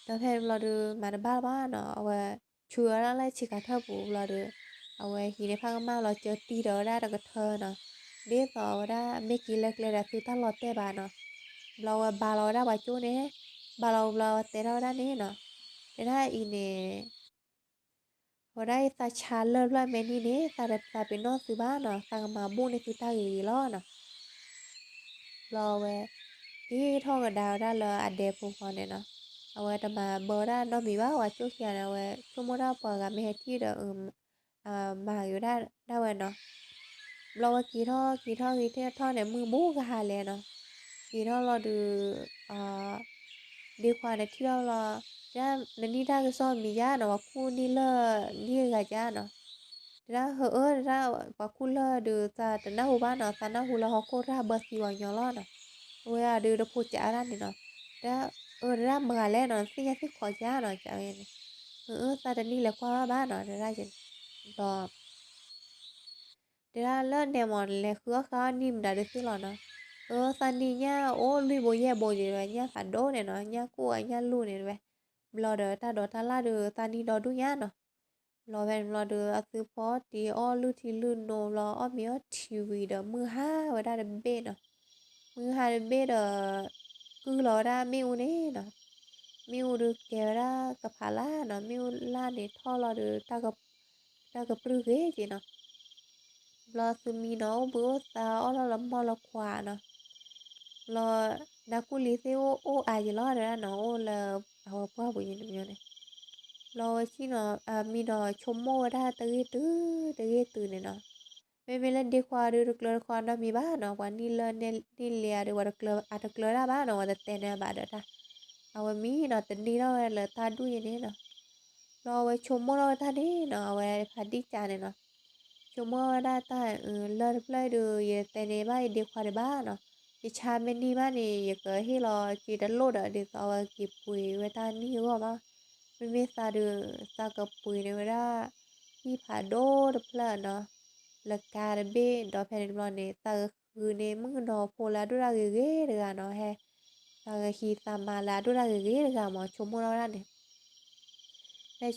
แต่เพนเราดูมาในบ้านเนาะเอาไว้ชัวร์แล้วไล่ชิคาเทอร์บูเราดูเอาไว้ฮีในภาคมาเราเจอตีเดอได้แต่ก็เธอเนาะเดี๋ยวต่อได้ไม่กี่เล็กเลยแต่คือถ้าเราเตะบาเนาะเราบาเราได้บาจูเนี่ยบาเราเตะเราได้นี่เนาะแต่ถ้าอีเนี่ยเราได้ตาชาเลิศเลยเมนี่เนี่ยตาเป็นนอซื้อบ้านเนาะตามาบุ้งในคือตาอยู่ล้อเนาะเราเว้ที่ท่องกับดาวได้เลยอันเดฟูฟอนเนี่ยเนาะเอาไว้แต่มาเบอร์ได้เรามีว่าจุกเขียนเอาไว้ชั่วโมงเราเปิดกับไม่ให้ที่เดิมมาอยู่ได้ไว้เนาะเราว่ากี่ท่อเนี่ยมือบู๊ก็หาเลยเนาะกี่ท่อเราดูอ่าดีกว่าในที่เราจะในนี้ได้ก็ซ้อมมีญาเนาะว่าคู่นี่เลอนี่กับญาเนาะแล้วแล้วว่าคู่เลอดูจะแต่หน้าหูบ้านเนาะแต่หน้าหูเราเขาโคตรเบอร์สีวางยอล้อเนาะ ôi à đưa được phụ trả ra thì nó đã ra mà lên nó xin ra thích khỏi giá nó chả vậy ta đã đi là qua ba nó ra chứ đó để ra lên nè mà lẹ khứa khá nim đã được thứ là nó san đi nha ô lui bồi ye bồi gì rồi nha phản đố này nó nha cô ấy nha luôn này vậy lo đỡ ta la được ta đi đó đúng nhá nó lo về lo được à từ phó thì ô lưu thì lưu nô lo ô miếng tivi đó mưa ha và ra đến bên nó mưa ha đến bên đó cứ lo ra miu nè nó miu được kéo ra gặp hà la nó miu la để thò lo được ta gặp rư ghế gì nó lo từ mi nó bữa ta ó lo lắm lo quà nó lo đã cu lý thế ô ai gì lo ra nó ô là họ qua buổi gì nữa này lo chi nó mi nó chôm mô ra tới từ này nó về lên đi qua được lơ qua nó mi ba nó qua đi lên đi lìa được qua được lơ được lơ ra ba nó được tên này ba được taเอามีเนาะตันดีเราเลยตาดูอย่างนี้เนาะเราไว้ชมเราตาดีเนาะไว้พัดดีจานเนาะชมเราได้ตาเลิศเลยดูอย่าแต่ในบ้านเด็กควาในบ้านเนาะดิชาเมนี่บ้านนี่อย่าเกิดให้เราจีดันโลดอ่ะเดี๋ยวเอาเก็บปุ๋ยไว้ตานี่ก็ว่าไม่มีตาดูตากับปุ๋ยในเวลาที่ผ่าโดดเพลินเนาะละกาเบดอกแผ่นดินเนี่ยตาคือในมึงดอกโพลาดูราเก๋ๆเลยเนาะแฮ khi ta mà là đôi ra cái ghế là mà chúng mua ra này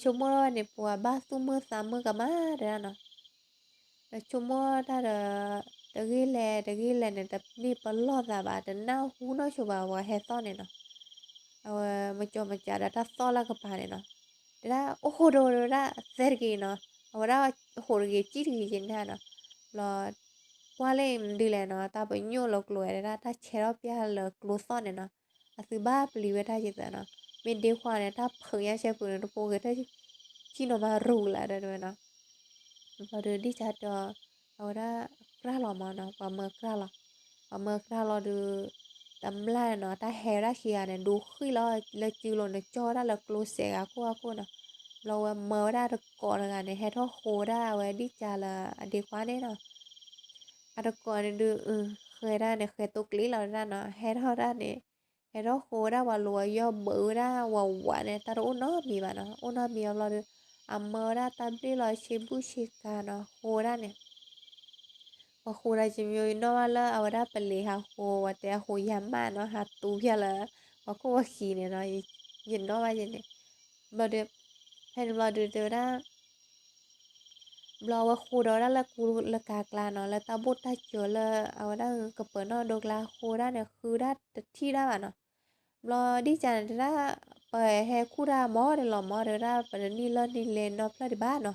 chúng mua này của ba số mua sáu mua cả má ra nó là chúng mua ta là ghi lệ này tập đi bắn lót ra bà đến nào hú nó cho bà và hè to này nó mà cho mà trả đã ta to là cái bà này nó ra ô đồ đồ ra ser gì nó ra hồ cái chít gì trên nó là qua lên đi lại nó ta phải nhô lộc lùi ra ta chế đó bia là close on này nó thứ ba beli về thay chứ nó mình đi qua này ta phơi ya xem phơi nó po cái thay chỉ nó mà rủ lại rồi nó và rồi đi chặt cho ở đó ra lò mà nó và mơ ra lò được tầm lại nó ta hè ra kia này đủ khi lo chịu lo nó cho ra là close à cô nó lo mơ ra được cọ là này hè thôi khô ra và đi chặt là đi qua đấy nó ada còn được khơi ra này khơi tục lý là ra nó hết ho ra này hết đó khô ra và lùa do bự ra và quả này ta đâu nó mì bà nó mì là được mơ ra ta biết là chim bút chì cả nó khô ra này và khô ra chim yêu nó là ở đó beli ha khô và té khô yam mà nó hạt tu kia là và cô khi này nó nhìn nó bao nhiêu này mà được hay là được ra lo khu đó là khu là cả là nó là tao bút ta chữa là ở đó cặp bữa nó được là khu đó này khu đó thi đó mà nó lo đi chả ra bởi hè khu ra mò để lo mò để ra bởi đi lên đi lên nó phải đi ba nó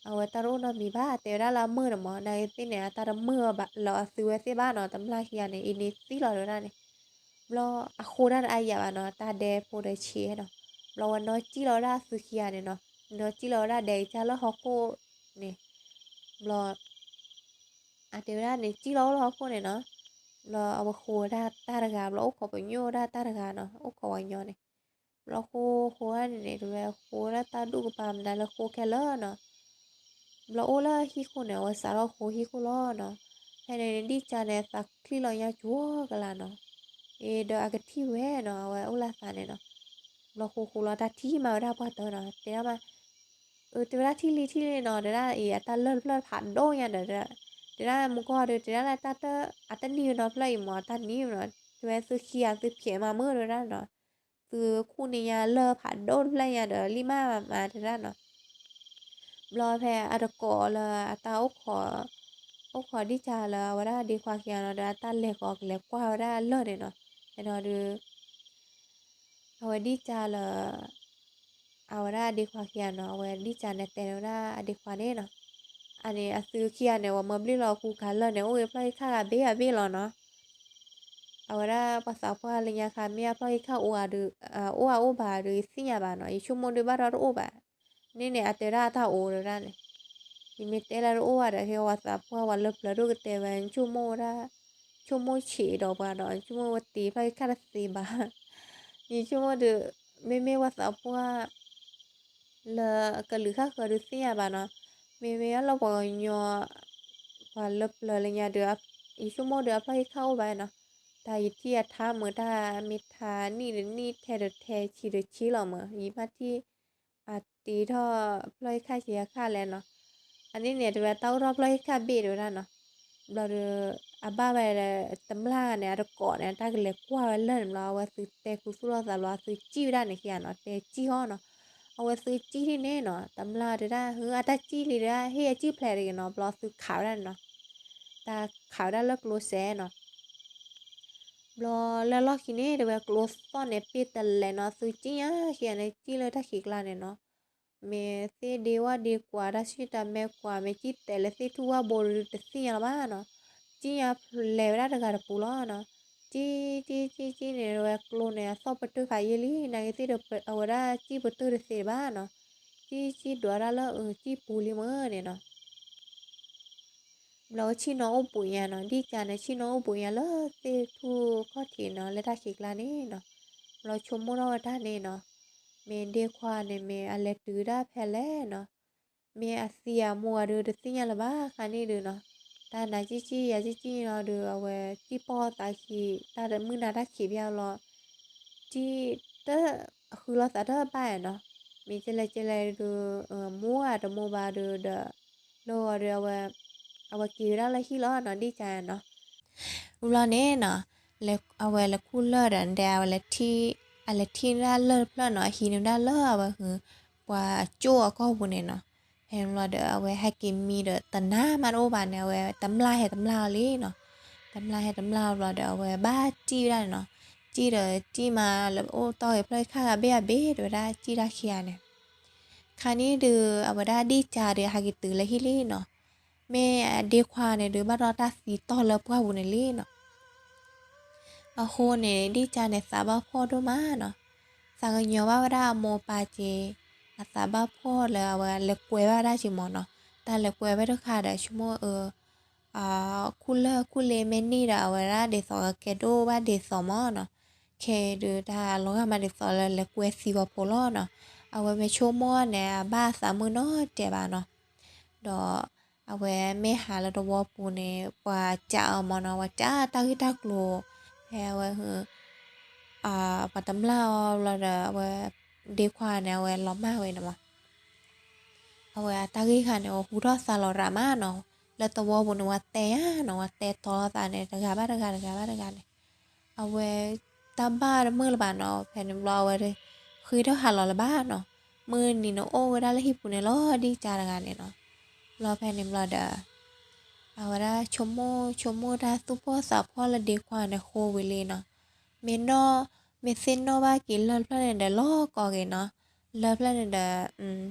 ở tao nó bị ba thế ra là mưa nó mò này thế này tao đã mưa bạc lo xưa thế ba nó tấm la kia này ini tí lo rồi này lo khu đó ai vậy nó ta đẹp phụ để chia nó lo nó chỉ lo ra xưa kia này nó chỉ lo ra để cho nó học cô nè lo à thế ra này chỉ lo nó cô này nó lo awa kho da taraga lo ko ponyo da taraga no o ko wanyo ne lo kho ne do kho da ta du pa da lo kho ke lo no lo o la hi ko ne wa sa lo kho hi ko lo no he ne di cha ne sa kli lo nya chuo ka la no e do aga ti we no wa o la sa ne no lo kho lo da ti ma da pa to no te ma te ra thi li no de ra e ta lo phan do nya de thế ra một con được thế ra là ta nhiều nó play mà ta nhiều nó về từ kia từ phía mà mưa rồi ra nó từ khu này nhà lơ phản đôn play nhà đỡ lima mà thế ra nó lo về à được cỏ là ta ốc khó đi chả là vào ra đi qua kia nó đã ta lẹ qua ra lơ này nó thế nó được vào đi chả là vào ra đi qua kia nó vào đi chả này tên nó ra đi qua đây nó anh ấy từ kia này vào mầm đi lo khu cá lơ này ôi play khá là bé lo nó ahora pasado por la línea cambia por ika o ba ru sinya ba no ishu mo de ba ro o ba ni ne atera ta o ra ne y me te la o ara he wa sa po wa le pla ru te ban chu mo chi do ba no chu mo ti pa ka ra si ba ni chu mo de me wa sa po le ka lu kha ka ru sinya ba no me lo bo nyo wa le pla le nya de ishu mo de pa ka o ba no ta yiที่ท่ามือท่ามิทานี่หรือนี่เทเดเทชีหรือชีหรอมือยีมาที่อาตีท่อพลอยค่าเสียค่าแล้วเนาะอันนี้เนี่ยตัวเต้ารอบพลอยค่าเบียดแล้วเนาะเราเดออาบ้าไปเลยตำลาเนี่ยเราก่อนเนี่ยถ้าเกิดเล็กกว่าเล่นเราว่าซื้อแต่คุสุรสารว่าซื้อจี้ได้ในเขียนเนาะแต่จี้ห้อเนาะเอาไว้ซื้อจี้ที่เนี่ยเนาะตำลาได้เฮ้ยอาตาจี้เลยได้เฮ้ยจี้แผลเลยเนาะเราซื้อขาวได้เนาะแต่ขาวได้เลิกรู้เสียเนาะ lo la lo kine de ba close to ne pit le no su chi ya hi ne chi le ta khi kla ne no me se de wa de kwa da shi ta me kwa me chi te le se tu wa bol te si ya ba no chi ya le ra da ga pu lo no chi ne wa clo ne so pa tu fa ye li na se de awara chi pa tu de se ba no chi do ra lo chi pu li mo ne no lo chi nó bụi nhà nó đi chả này chi nó bụi nhà lỡ tê thu có thể nó lấy ra khịch là nè nó lo chôm mua nó ra nè nó mình đi qua này mình ăn lệ từ ra phải lẽ nó mình ăn xìa mua được xìa nhà là ba cái này được nó ta nói chi nó được ở về chi po ta khi ta đã mưa nào đã khi bây lo chi tớคือเราสะเดอไปเนาะมีเจเลยดูmua ba được được rồi awa kira la hi lo no di cha no ulo ne no le awa le cooler dan da awa le ti ra le pla no hi no da le awa hu wa cho ko bu ne no hem lo de awa ha ki mi de ta na ma ro ba ne awa tam la li no tam la lo de awa ba chi ra no chi ma le o to e pla kha be do da chi ra khia ne khani de awa da di cha de ha ki tu le hi li no mẹ đi khoa này đứa bắt đầu ta xí to lớp qua vụ này lên nó à hồ này đi cha này sao bao phô đôi má nó sao người nhiều bao ra mua ba chị à sao bao phô là là quê bao ra chỉ mỏ nó ta là quê bao đó khá đã chúng mua cooler meni đã ở ra để sọ cái đồ ba để sọ mỏ nó cái đứa ta lúc mà để sọ là quê xí vào phô lo nó ở bên chỗ mua nè 3-30 nó trẻ bà nó đó awe me hala do wo pune wa cha mo na wa cha ta ki ta klo he wa hu patam la la da wa de kwa na wa lo ma we na ma awe ta ki kha ne hu ro sa lo ra ma no la to wo bu no wa te no wa te to ta ne da ga ba ne awe ta ba mơ la ba no phe ne lo wa deคือถ้าหาเราละบ้านเนาะมือนี่เนาะโอ้ได้ละฮิปุเนี่ยล้อดีจาระกันเนี่ยเนาะรอแพนิมรอดา ahora chomo da tupo sa po la de kwa na ho wele na me no me sin no ba ki la plan da lo ko ge na la plan da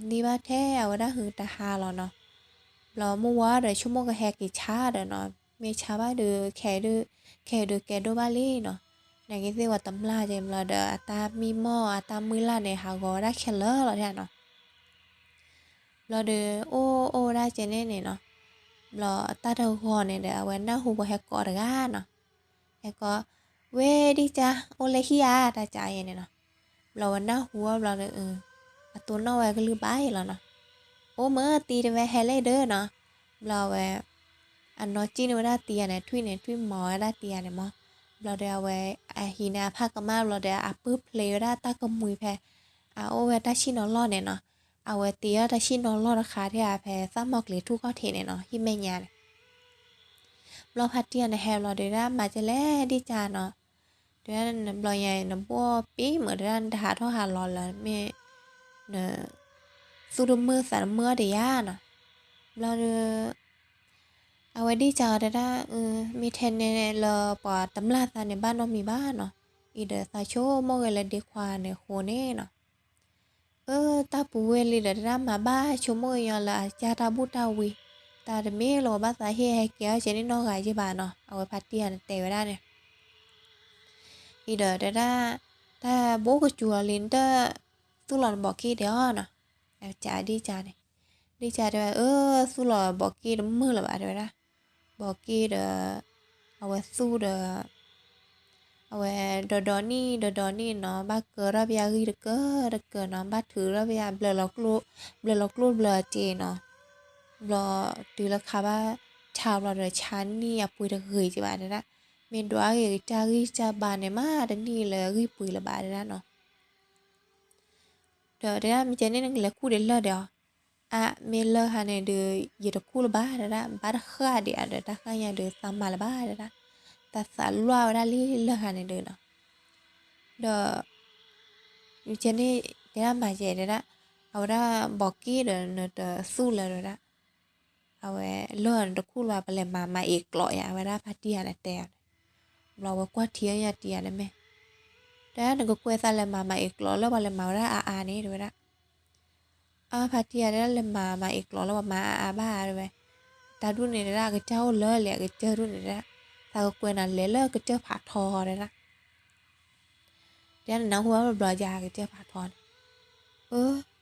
ni ba the ahora hu ta ha lo no lo mo wa da chomo ga he ki cha da no me cha ba de ke do ba le no na ge se wa tam la jem la da ta mi mo ta mi la ne ha go da khe lo lo da no lo de o da che ne no lo ta đâu gọi này để quên đó hú bò hẹt cọ ra nó แล้วก็เวดิจ้าโอเลฮิอาตาจ่ายเนี่ยเนาะเราวันหน้าหัวเราเลยตัวนอกไว้ก็ลืมไปแล้วเนาะโอ้เมื่อตีเดเวเฮเลเดอร์เนาะเราไว้อันนอจีนว่าตีเนี่ยทุยหมอได้ตีเนี่ยมั้งเราเดี๋ยวไว้ฮีนาภาคกมาเราเดี๋ยวปื้เพลย์ได้ตากมุยแพโอเวตาชินอลอเนี่ยเนาะเอาไว้ตีตาชินอลอราคาที่แพซ้ำหมอกเหลือทุกข้อเทเนี่ยเนาะที่ไม่ยาเนี่ยเราพัดเตียในแฮมเราเดี๋ยวมาจะแล่ดิจาเนาะเดี๋ยวเราใหญ่น้ำบัวปีเหมือนเดินหาท่อหาหลอนแล้วไม่เนอะสุดมือสารมือเดียเนาะเราเอาไว้ดีจาได้มีเทนเนี่ยเราปอตำราสารในบ้านเรามีบ้านเนาะอีเดอซาโชโมเกลเดควาเนี่ยโคเน่เนาะตาปูเวลีเดรามาบ้าชโมยอละจาตาบุตาวีตาเดเมโลบ้าสาเฮให้เกียวเจนี่นอกไก่จีบานเนาะเอาไว้พัดเตียนเตะไว้ได้เนี่ยอีเดอได้ถ้าโบกจัวลินเตอร์ตุลอนบอกกี้เดียวเนาะจ่าดีจ่าเนี่ยดีจ่าเดี๋ยวสุลอบอกกี้ดมือละบาทเดี๋ยวนะบอกกี้เดเอาไว้สู้เดเอาไว้ดอดอนนี่เนาะบ้าเกอรับยากีเกอเนาะบ้าถือรับยาเบลล็อกลูเบลเจเนาะเบลตีละค่ะบ้าชาวเราเดชันนี่อย่าปุยตะเกยจีบาเดี๋ยวนะเมนดัวกีจะบานเนี่ยมาดันนี่เลยกีปุยละบาทเดี๋ยวนะเนาะเดี๋ยวมีเจนนี่นึงเลยคู่เดี๋ยวเดี๋ยวเมลเลอร์ฮะเนี่ยเดี๋ยวยืดคู่ละบาทเดี๋ยวนะบาทข้าเดี๋ยวตาข้าอย่างเดี๋ยวสามมาละบาทเดี๋ยวนะแต่สารลัวได้ลีเลอร์ฮะเนี่ยเดี๋ยวเนาะเดี๋ยวมีเจนนี่เดี๋ยวมาเจเดี๋ยวนะเอาได้บอกกี้เดี๋ยวสู้เลยเดี๋ยวนะเอาไว้เลื่อนตะคู่ว่าไปเลยมาเอกกลอยเอาไว้ได้พัดเดียนะแต่เราว่ากว่าเทียอย่าเตียนะแม่แต่หนึ่งก็กลัวซาเลยมาเอกกลอแล้วว่าเลยมาได้นี่เดี๋ยวนะพัดเดียได้เลยมาเอกกลอแล้วว่ามาบ้าด้วยตารุ่นนี้ได้ก็เจ้าเลิศเลยก็เจอรุ่นนี้ได้ถ้าก็กลัวนั่นเลยเลิกก็เจอผาทอเลยนะเดี๋ยวนะหัวมันบลอยาก็เจอผาทอน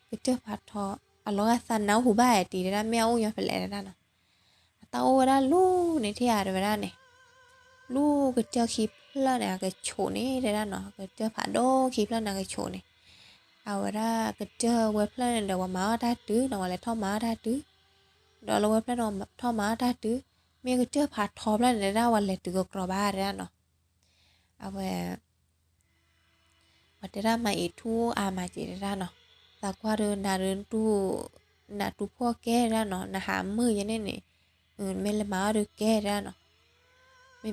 ก็เจอผาทอร้อยสันนะหูบ้าตีได้แมวยังเป็นแหล่ได้เนาะตาโอ้ได้ลูกในที่อาด้วยได้เนี่ยลูกก็เจอคลิปแล้วเนี่ยก็โชว์นี่ได้เนาะก็เจอผาโดคลิปแล้วเนี่ยก็โชว์นี่เอาได้ก็เจอเว็บแล้วเนี่ยเดี๋ยวว่ามาได้ตื้อเนาะอะไรท่อมาได้ตื้อเดี๋ยวเราเว็บแล้วเนาะท่อมาได้ตื้อเมียก็เจอผาทอแล้วเนี่ยได้วันเลยตื้อก็กรอบ้าได้เนาะเอาไว้วัดได้มาอีทูมาจีได้เนาะแต่กว่าเดินตู้นาตู้พ่อแก่ได้เนาะนะหามือยันเนี่ยไม่ละมาดูแก่ได้เนาะ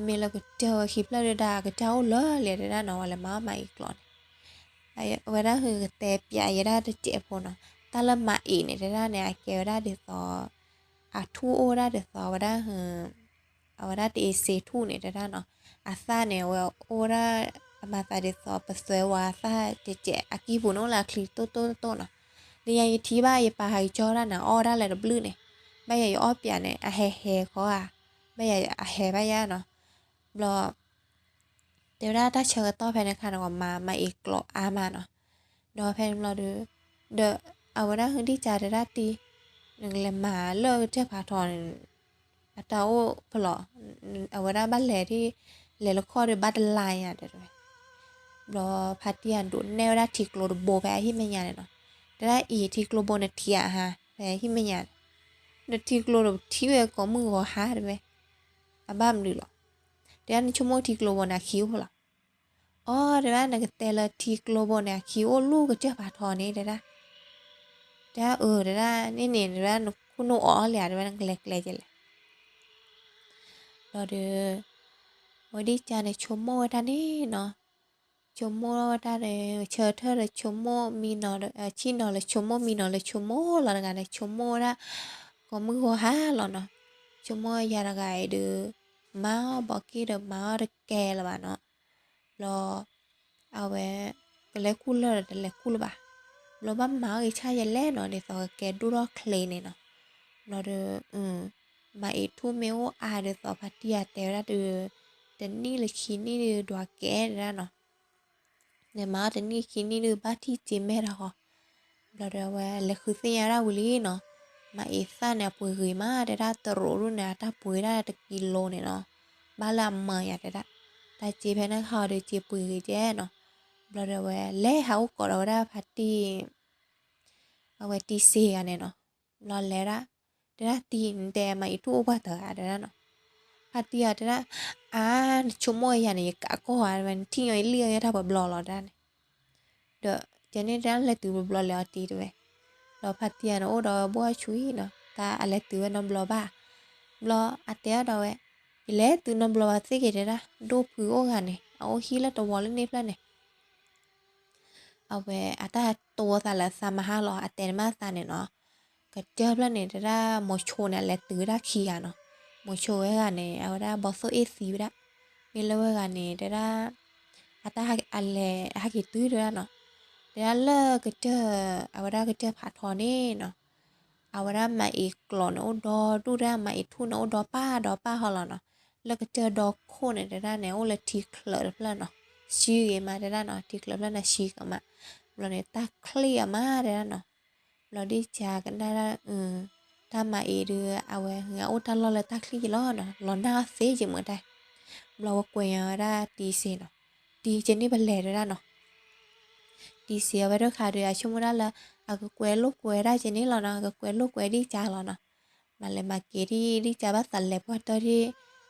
ไม่เราก็เจอคลิปแล้วด่าก็เจ้าเลยได้เนาะอะไรมาอีกก่อนไอ้เวลาคือแต่ปยายได้เจ็บพอเนาะตาละมาอีเนี่ยได้เนี่ยเกลได้เดือดต่อทูโอได้เดือดต่อว่าได้เอาว่าได้เซทูเนี่ยได้เนาะซาเนี่ยว่าโอได้มาตาเดือดต่อเปเสว่าซาเจอากีบุโนละคลิปโตเนาะนี่ยังที่บ้านยปาให้จอได้นะอ้อได้เลยดับลื้อเนี่ยไม่ใหญ่อ้อเปียเนี่ยเฮเขาไม่ใหญ่เฮไม่ยาเนาะรอเดี๋ยวถ้าเชิญต่อแพนนะคะว่ามาอีกกลอมาเนาะดอแพนเราดูเดอเอาไว้ได้คือที่จ่าได้ตีหนึ่งเลยมาเลิกเจ้าผาทอนเต้าพลอเอาไว้ได้บ้านแหล่ที่แหล่ละครหรือบ้านลายเดี๋ยวรอพัทยาดูแนวได้ทิกโลโบแพ้ที่ไม่ยาเนาะได้อีทิกโลโบเนเทียฮะแพ้ที่ไม่ยาเดทิกโลที่เวก็มือว่าหาได้ไหมบ้ามดูหรอเดี๋ยวนี้ชั่วโมงทิกโลโบนาคิวพลอเดี๋ยวนะก็แต่ละทีโกลบอลเนี่ยคิวลูกก็เจ้าผาทอนี่เดี๋ยวนะเดี๋ยวนะนี่เดี๋ยวนะคุณโอ้เลยเดี๋ยวนะเล็กจะเลยเราเดี๋ยววันนี้จะในชั่วโมงท่านี้เนาะชั่วโมงท่าในเชิญเธอเลยชั่วโมงมีนอนชินนอนเลยชั่วโมงมีนอนเลยชั่วโมงเราในการในชั่วโมงละก็มือหัวห้าเราเนาะชั่วโมงยาละไงเดือมาบอกกี้เดือมาเดือแกละบ้าเนาะรอเอาไว้ก็เลยคู่เลยแต่เลยคู่เลยบ้าเราบ้ามาอีชายยันเล่นเนาะเดี๋ยวต่อแกดูรอเคลนเนาะเราเดือมาอีทูเมลเดือต่อพัทยาแต่ละเดือแต่นี่เลยคิดนี่เดือดัวแกแล้วเนาะเนี่ยมาแต่นี่คิดนี่เดือบ้าที่จิมไม่ละเหรอเราเดือว่าเลยคือเสียเราวิลีเนาะมาอีซ่าเนี่ยปุยหืยมาได้ตะโรรุ่นเนี่ยถ้าปุยได้ตะกิโลเนี่ยเนาะบ้าลำเมย์อยากได้ ta chỉ phải nó họ được chỉ bự cái chứ nó rồi rồi lẽ hậu có đó ra phát đi ở ngoài tí xe này nó lo lẽ ra tin để mà ít thu bao giờ đó nó phát đi ra chúng mày này cả có hoàn mình thi ấy liêng ra bờ lò ra này được cho nên ra lại từ bờ lò tí rồi lo phát đi nó đó bữa chui nó ta lại từ nó ba lo té đâu ấy lẽ từ nó bờ thế cái ra đô phứ ô gà này ô hi là tàu lên nếp nàyเอาไปอาตาตัวสารสามาฮาลออาเตนมาสาเนี่ยเนาะก็เจอแล้วเนี่ยได้โมโชเนี่ยแหละตื้อได้ขี้อ่ะเนาะโมโชไว้กันเนี่ยเอาได้บอสโซเอซีได้มีแล้วไว้กันเนี่ยได้อาตาอะไรฮักกี่ตื้อด้วยเนาะได้เลิกก็เจอเอาได้ก็เจอผัดทอนี่เนาะเอาได้มาอีกกล่อนโอดอดูได้มาอีกทุ่นโอดอป้าฮอลเนาะแล้วก็เจอดอกโคเนี่ยได้เนี่ยโอเลยทีเคลิร์ฟแล้วเนาะชี้มาได้เนาะทีเคลิร์ฟแล้วนะชี้กันมาเราเนี่ยตาเคลียร์มากเลยเนาะเราได้จากันได้ละถ้ามาเอเดือเอาไว้เงาถ้าเราเลยตาเคลียร์ล้อเนาะเราหน้าเสียจังเหมือนได้เรากวยได้ตีเสียเนาะตีเจนนี่บันเล่ได้เนาะตีเสียไว้ด้วยค่ะเดือชั่วโมงได้ละเอาก็กวยลูกกวยได้เจนนี่เราเนาะก็กวยลูกกวยดีจ้าเราเนาะมาเลยมาเกที่ดีจ้าบ้านสันเล็บว่าตอนที่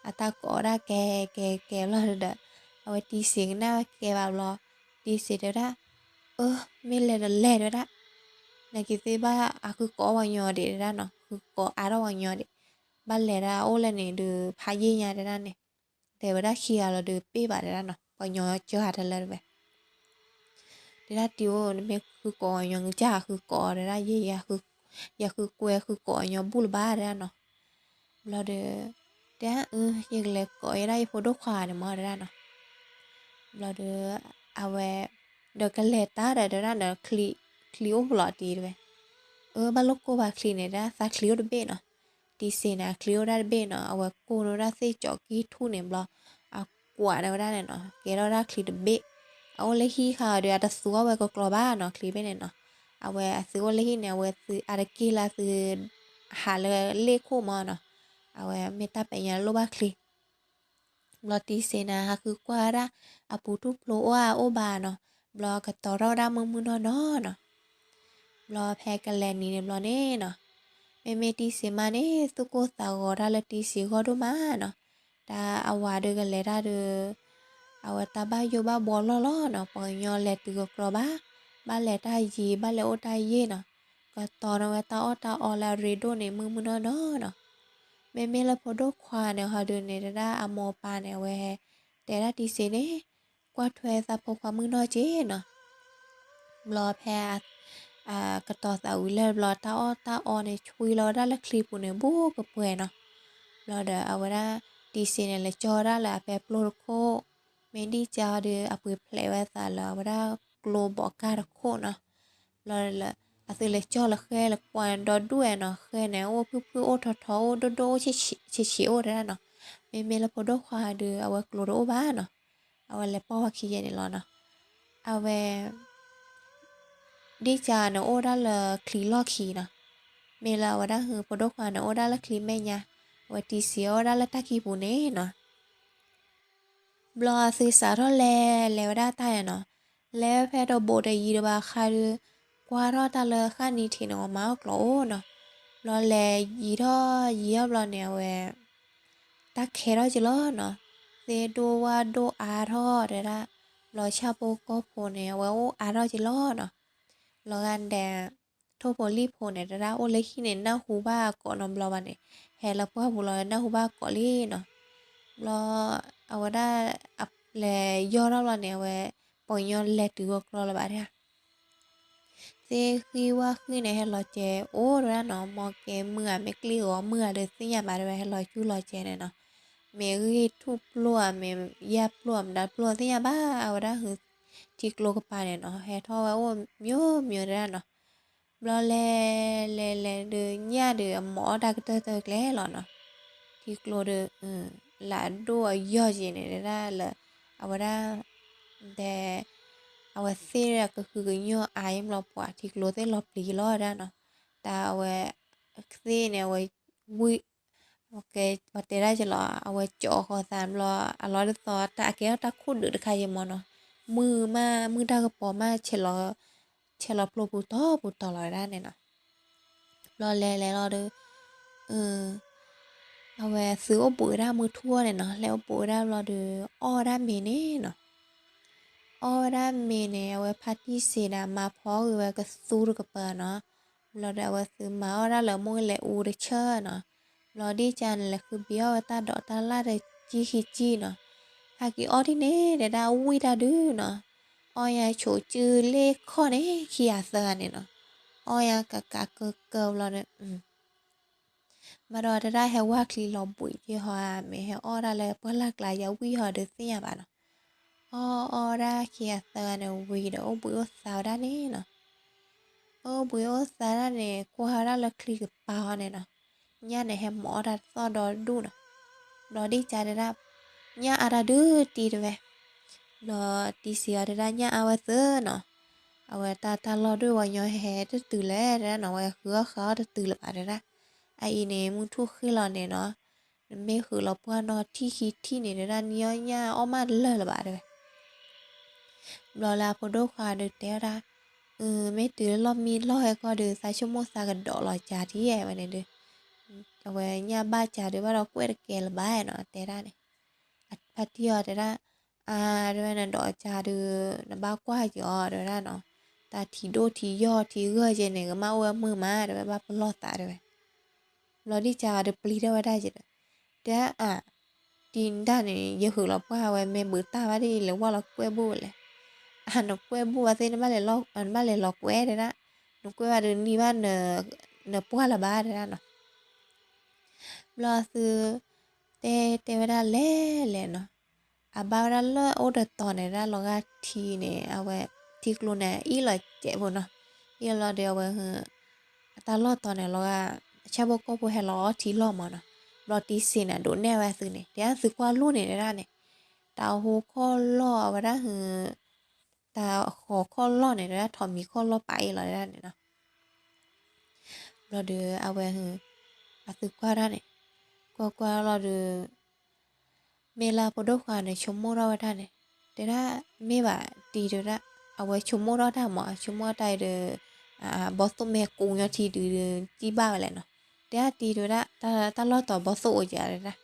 อาตาก็ได้แกเราเด้อเอาไว้ตีเสียงหน้าแกแบบรอตีเสียเด้อได้ไม่เล่นด้วยนะในกิจบ้าคือก่อวันยอเด็ดนะเนาะคือก่ออะไรวันยอเด็ดบ้านเล่นโอ้เล่นเนี่ยดูพายยี่ยาเด็ดเนี่ยแต่ว่าเขียเราดูปีบาเด็ดเนาะวันยอเจอหาทะเลไปเด็ดติวไม่คือก่อยองจ้าคือก่อเด็ดยี่ยาคืออย่าคือกลัวคือก่อยอบุลบ้าเด็ดเนาะเราเด็ดยังเล็กก่อได้พอดูควาเนี่ยมาเด็ดเนาะเราเด็ดเอาไว้เดี๋ยวกันเลต้าเดี๋ยวเดี๋ยวคลีโอบลอดีด้วยบ้านลูกกูว่าคลีเนี่ยนะซาคลีโอเดเบเนาะดีเซนะคลีโอได้เบเนาะเอาไว้กูโนได้เซจอกกี้ทูเนี่ยบลอเอากว่าได้เนาะเกเราได้คลีเดเบเอาเลยฮีค่ะเดี๋ยวจะซื้อไว้ก็กลัวบ้านเนาะคลีเบเนี่ยเนาะเอาไว้ซื้อเลยฮีเนี่ยเอาไว้ซื้ออะไรกีฬาซื้อหาเลยเลขคู่มาเนาะเอาไว้เมตาเป็นยังลูกบ้าคลีบลอดีเซนะคือกว่าละอาปูทุปโลว่าโอบาเนาะบลอกับต่อเราได้มือเนาะรอแพ้กันแลนี่เนี่ยรอเน่เนาะเมตีเสมาเน่สุโกสาวราลตีสีก็ดูมาเนาะตาเอาวาเดกันเลยได้เด้อเอาตาบ้าโยบ้าบอลล้อเนาะปอยยอแลตือกรอบ้าแลได้ยีบ้าแลโอได้เย่เนาะก็ตอนเอาตาออลาเรโดในมือเนาะเมละพอดควาเนี่ยค่ะเดินเนี่ยได้อโมปาเนี่ยเวแต่ละตีเสเนี่ยกว่าถวยซาพความมือน้อยเจเนาะรอแพ้กระต่อสาวเลยรอตาออเนี่ยช่วยเราได้ละคลิปเนี่ยบู๊กับเพื่อนเนาะเราเดี๋ยวเอาไว้ได้ดีเซนเลยจอได้ละแบบโปรโคเมดีจอเดี๋ยวเอาไปเพลย์ไว้ซะแล้วไว้ได้โกลบอกการโคเนาะเราเลยอาศัยเลยจอละแค่ละควันดอด้วยเนาะแค่เนี่ยโอ้พื้โอ้ทอโดเชี่ยวได้เนาะเมละพอดควาเดี๋ยวเอาไว้โกลโอบ้าเนาะเอาไว้เลยป้อขี้เย็นเนาะเอาไว้ดีจานะโอได้ละคลีลอคีนะเมลาวได้คือพอดกว่านะโอได้ละคลีแม่ยาวัติเสียวได้ละตาคีปูเน่เนาะบลอซื้อสารแลแล้วได้ตายเนาะแล้วแพทย์โบได้ยีดบาคารืกว่ารอตาละค่านี้ที่เนาะมาอกโลเนาะรอแลยีดยีบลอเนี่ยเวตาเครอจิลอเนาะเซโดวาโดอาทอเดละรอชาโปก็โพเนี่ยว่าโออาทอจิลอเนาะแล้วกันแต่โทโพลีโพเนี่ยได้โอเล็กที่เนี่ยหน้าหูบ้าเกาะนอมเราวันเนี่ยแห่ละพวกบุรุษหน้าหูบ้าเกาะลี่เนาะรอเอาว่าได้อับแลย่อเราเนี่ยเว้ปอยย้อนแลตือกรอละบาดเนี่ยเซคือว่าคือในให้รอเจโอ้แล้วเนาะมอเกเมื่อไม่กลีอ๋อเมื่อเดือดสิยาบาดไว้ให้รอชูรอเจเนี่ยเนาะเมคือทุบปลัวเมยาปลวมดัดปลัวสิยาบ้าเอาได้คือที่โลกปาเนี่ยเนาะแห่ท่อว่าโอ้มิวได้เนาะบลอแลเดือยาเดือหมอดักเตอร์แกล้หรอเนาะที่โกลเดหลานด้วยย่อจีเนี่ยได้ละเอาว่าได้แต่เอาว่าเสียก็คือย่ออายมเราปว่าที่โกลได้รอปลีรอได้เนาะแต่เอาว่าเสียเนี่ยไว้วิ ok và thế ra chỉ làเอาไว้เจาะคอสามรออะรอดซอตาเกตาคุดดึกใครยังมอเนาะมือดากระปอมาเชลอโปรปูตอลอยได้เนี่ยเนาะรอแลรอเด้อเออเอาไว้ซื้อปุ๋ยได้มือทั่วเนี่ยเนาะแล้วปุ๋ยได้รอเด้ออ้อได้เมเน่เนาะอ้อได้เมเน่เอาไว้พัดที่เสนามาพอคือไว้ก็สู้กับเปอเนาะเราได้เอาไว้ซื้อมาอ้อได้แล้วมือแหละอูเดเชอร์เนาะ รอดีจันแหละคือเบี้ยวตาดอตาลาได้จีฮิจีเนาะหากิออที่นี่เดดาวิดาดื้อเนาะออยาโฉจือเลขข้อนี้ขี้ยาเซอเนี่ยเนาะออยากะเกิเราเนี่ยมารอได้ให้ว่าคลีลอบุยที่ฮอไม่ให้ออได้เลยเพื่อลากลายยาวิฮอเดเซียบ้าเนาะออได้ขี้ยาเซอเนี่ยวิเดอบุยสาวด้านนี้เนาะบุยสาวด้านนี้กูหาได้ละคลีกับปาเนี่ยเนาะย่าในแฮมหมอดัดซอดอดูเนาะ รอดีใจได้รับเนี่ยอะไรดื้อตีด้วยรอตีเสียได้เนี่ยเอาไว้เสื้อเนาะเอาไว้ตารอด้วยว่าย้อยแห่ตื่นแล้วนะเนาะไว้คือเขาตื่นหรือเปล่าได้ไอ้เนี่ยมึงทุกข์เราเนี่ยเนาะไม่คือเราเพื่อนเนาะที่คิดที่เนี่ยได้เนี่ยออกมาเลยหรือเปล่าได้รอลาพอดูความเดือดเต้ละไม่ตื่นรอบมีร้อยก็เดือดใส่ชั่วโมงสักดอกลอยจ่าที่แย่ไว้เนี่ยเด้อเอาไว้เนี่ยบ้าจ่าเดี๋ยวว่าเราเกวดเกลบ้าเนาะเต้ละเนี่ย patio de ra de na do cha de na ba kwa yo de ra no ta thì yo thì gơ je ne ga ma wa mu ma de ba lo ta de lo đi cha de pli de wa da je de tin da ne ye hu lo kwa wa me bu ta ba đi le wa lo kwe bu le no kwe bu wa se ne ba le lo an ba le lo kwe de ra no kwe wa de ni ba ne pwa la ba de ra no lo su te wa da le no อาบาร์ลโอเดตอนเนี่ยเราก็ทีเนี่ยเอาไว้ทีกลูเนี่ยอีหลอยเจ็บเนาะอีเราเดียวไว้เหอะตลอดตอนเนี่ยเราก็ชาวบก็พูดให้เราทีล้อมาเนาะเราตีสินะโดนแน่ไว้ซื้อเนี่ยเดี๋ยวซื้อความรู้เนี่ยได้เนี่ยตาหูข้อล้อไว้ได้เหอะตาขอข้อล้อเนี่ยได้ถอมมีข้อล้อไปเราได้เนี่ยเนาะเราเดือเอาไว้เหอะซื้อความได้เนี่ยกว่าเราเดือ Mela podo khane chomo ra ta ne tera me ba ti de ra awe chomo ra ta ma chomo tai de boss to me ku nya ti de ti ba le no tera ti de ra ta lo to boss o ja de ra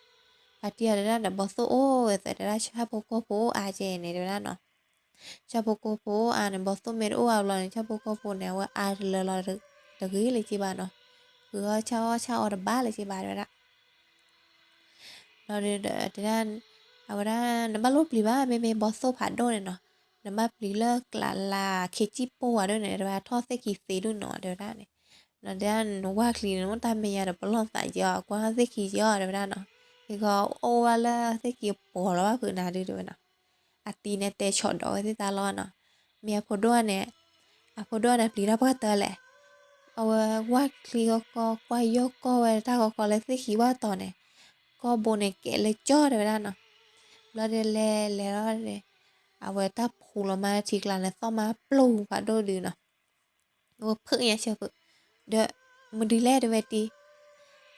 a ti de ra boss o e de ra cha po ko a je ne de ra no cha po ko a ne boss to me o a lo ne cha po ko ne wa a le lo de gi le chi ba no cứ cha o de ba le chi ba de ra lo de de ahora namba lo pliba me bosso phado ne no namba plila la kechi po wa do ne ba tho se ki se do no de da ne no da no wa kli no ta me ya de blon sa ya kwa se ki ya de da no ki go o wa la se ki po lo ba phu na de do no ati ne te chot do se ta lo no me phodo ne a phodo ne plira ba ta le awa wa kli ko kwa yo ko wa ta ko le se ki wa to ne ko bo ne ke le cho de da no lo de le lo de a we ta phu lo ma chi kla le so ma plu fa do du no wo phu ya che phu de mu di le de we ti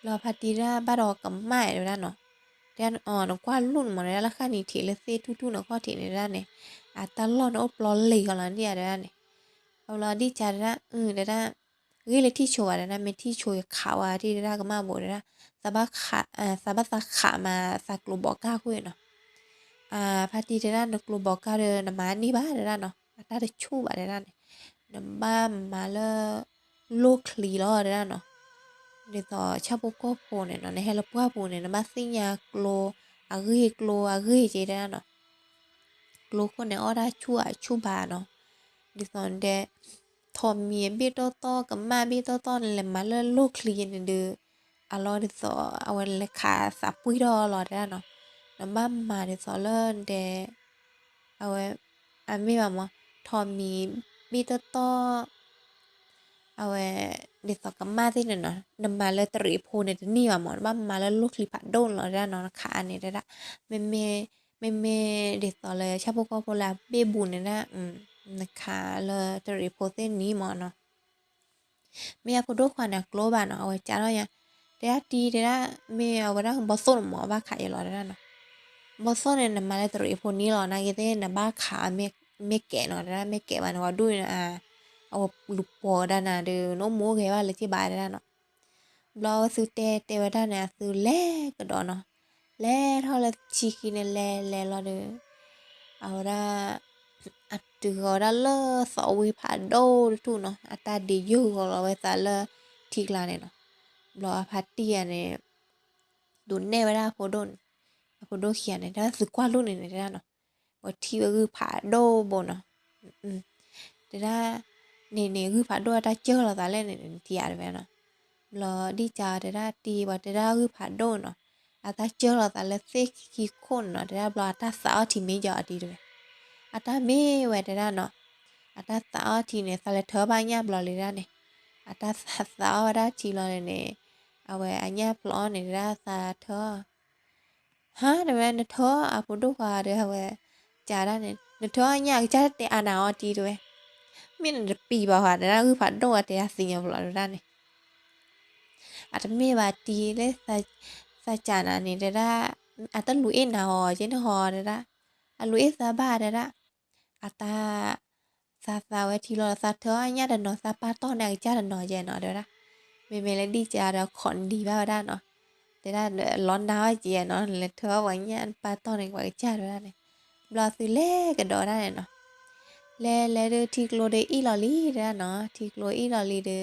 lo pha ti ra ba do kam mai de ra no de no kwa lun mo la kha ni thi le se tu no kho thi ne ra ne a ta lo no plo le ka la ni ya de ra neเอาละดีใจนะเดี๋ยวนะเฮ้ยเลยที่โชว์อะนะเมที่โชว์ข่าวอะที่ได้ก็มาบอกเลยนะสบักขาสบักสักขามาสักกลุ่มบอกก้าคุยเนาะพาทีเดรันกลุ่มบอกก้าเดินมานี่บ้าเดรันเนาะตาเดชูบ้าเดรันน้ำบ้ามาเลยโลคลีล้อเดรันเนาะเดี๋ยวต่อชาบุกก็โผล่เนี่ยเนาะในเฮลปัวโผล่เนี่ยน้ำบ้าซิงยากลัวอาเกยเจเดรันเนาะกลัวคนเนี่ยอ้อได้ชั่วบาเนาะเดี๋ยวตอนเดทอมเมียบีโตโตกับมาบีโตโตนั่นแหละมาเลยโลคลีเนี่ยเด้ออะรอเดี๋ยวต่อเอาไว้เลยขาสับปุ้ยดอรอเดรันเนาะน้ำบ้ามาเดี๋ยวต่อเลินเดเอาไว้ไม่แบบว่าทอมมีบีโตโตเอาไว้เดี๋ยวต่อกับมาที่เนี่ยเนาะน้ำมาเลยตรีโพเนี่ยนี่ว่าหมอนบ้ามาแล้วลูกคลิปโดนรอเดรันเนาะขาเนี่ยได้ละไม่เดี๋ยวต่อเลยชาบุกก็โพลาเบบุนเนี่ยนะนะคะเลยตรีโพเส้นนี้หมอนเนาะไม่อยากพูดด้วยความน่ากลัวบ้านเนาะเอาไว้จ้าเนาะยังเด Dia ti dia me awara boson mo ba kha lo da no boson ne ma le tro ifo ni lo na ke te na ba kha me ke no da me ke ba no du na aw lu po da na de no mo ke ba le chi ba da no blo su te wa da na su le ke do no le tho le chi ki ne le lo de awara atu go da le so wi pha do tu no ata de yu go lo we sa le thi kla ne no blo pha ti ya ne du ne wa da pho do khia ne da su kwa lu ne da no wa thi wa gu pha do bo no da ne gu pha do da chơ la da le ne ti ya de no lo đi cha da ti wa da gu pha do no ata chơ la da le se ki khon no da blo ata sa ti me ja ti de ata me wa da no ata sa ti ne sa le tho ba nya blo le da ne ata sa da ti lo ne awe anya plo ne da sa tho ha de ne tho a pho do ka de awe cha da ne tho anya cha te ana o ti de mi ne pi ba ha da gu pha do te a sin yo blo da ne ata me ba ti le sa cha na ne da ata lu e na ho je ne ho da a lu e sa ba da ata sa we ti lo sa tho anya da no sa pa to na cha da no je no da me le đi cha da khon đi ba da no te da lon da je no le tho wa nya pa to ne wa cha da ne bla su le ke do da ne no le de ti klo de i lo li da no ti klo i lo li de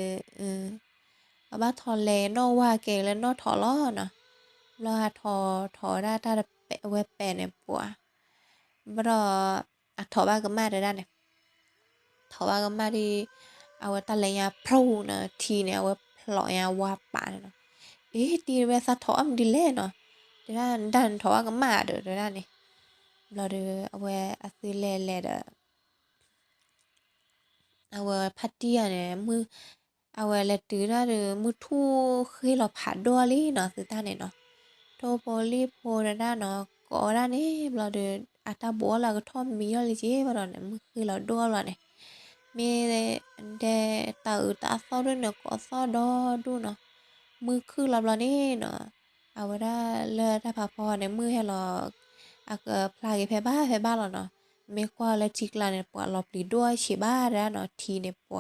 ba tho le no wa ke le no tho lo no lo tho da ta pe we pe ne po bro a tho ba ga ma da ne tho ba ga ma di a wa ta le ya pro na ti ne a wa plo ya wa pa ne no ti we sa tho am di le no da dan tho ga ma de da ne lo de a we a si le da a wa party ya ne mu a we le tu da de mu thu khi lo pha do li no su ta ne no to po li po da no ko da ne lo de a ta bo la ga tho mi yo li je ba ne mu khi lo do lo ne me de ta so de no ko so do du no mu khi lo lo ne no a wa da le da pa po ne mu he lo a ka pla ge phe ba lo no me kwa le tik la ne po lo pli do chi ba da no ti ne po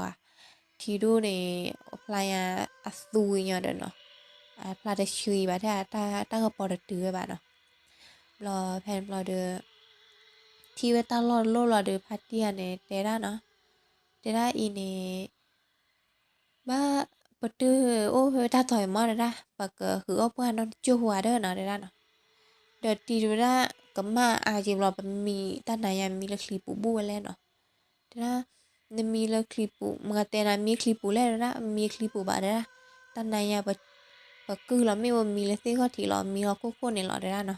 ti do ne pla ya a su nya de no a pla de chui ba ta ga po de tu ba no lo phen lo de ti we ta lo de party ne te da no te da I ne ba bật ô ta thoải mái ra và cờ hứa op nó chưa hòa đó nào ra nó đợt đi ra cấm mà chỉ lo mì ta này mi là clip bu lên nó ra nên mi là clip mà tên là mi clip lên ra mi clip bà ra ta này và cứ là mi là sẽ có thì lo mi là cô này lo ra nó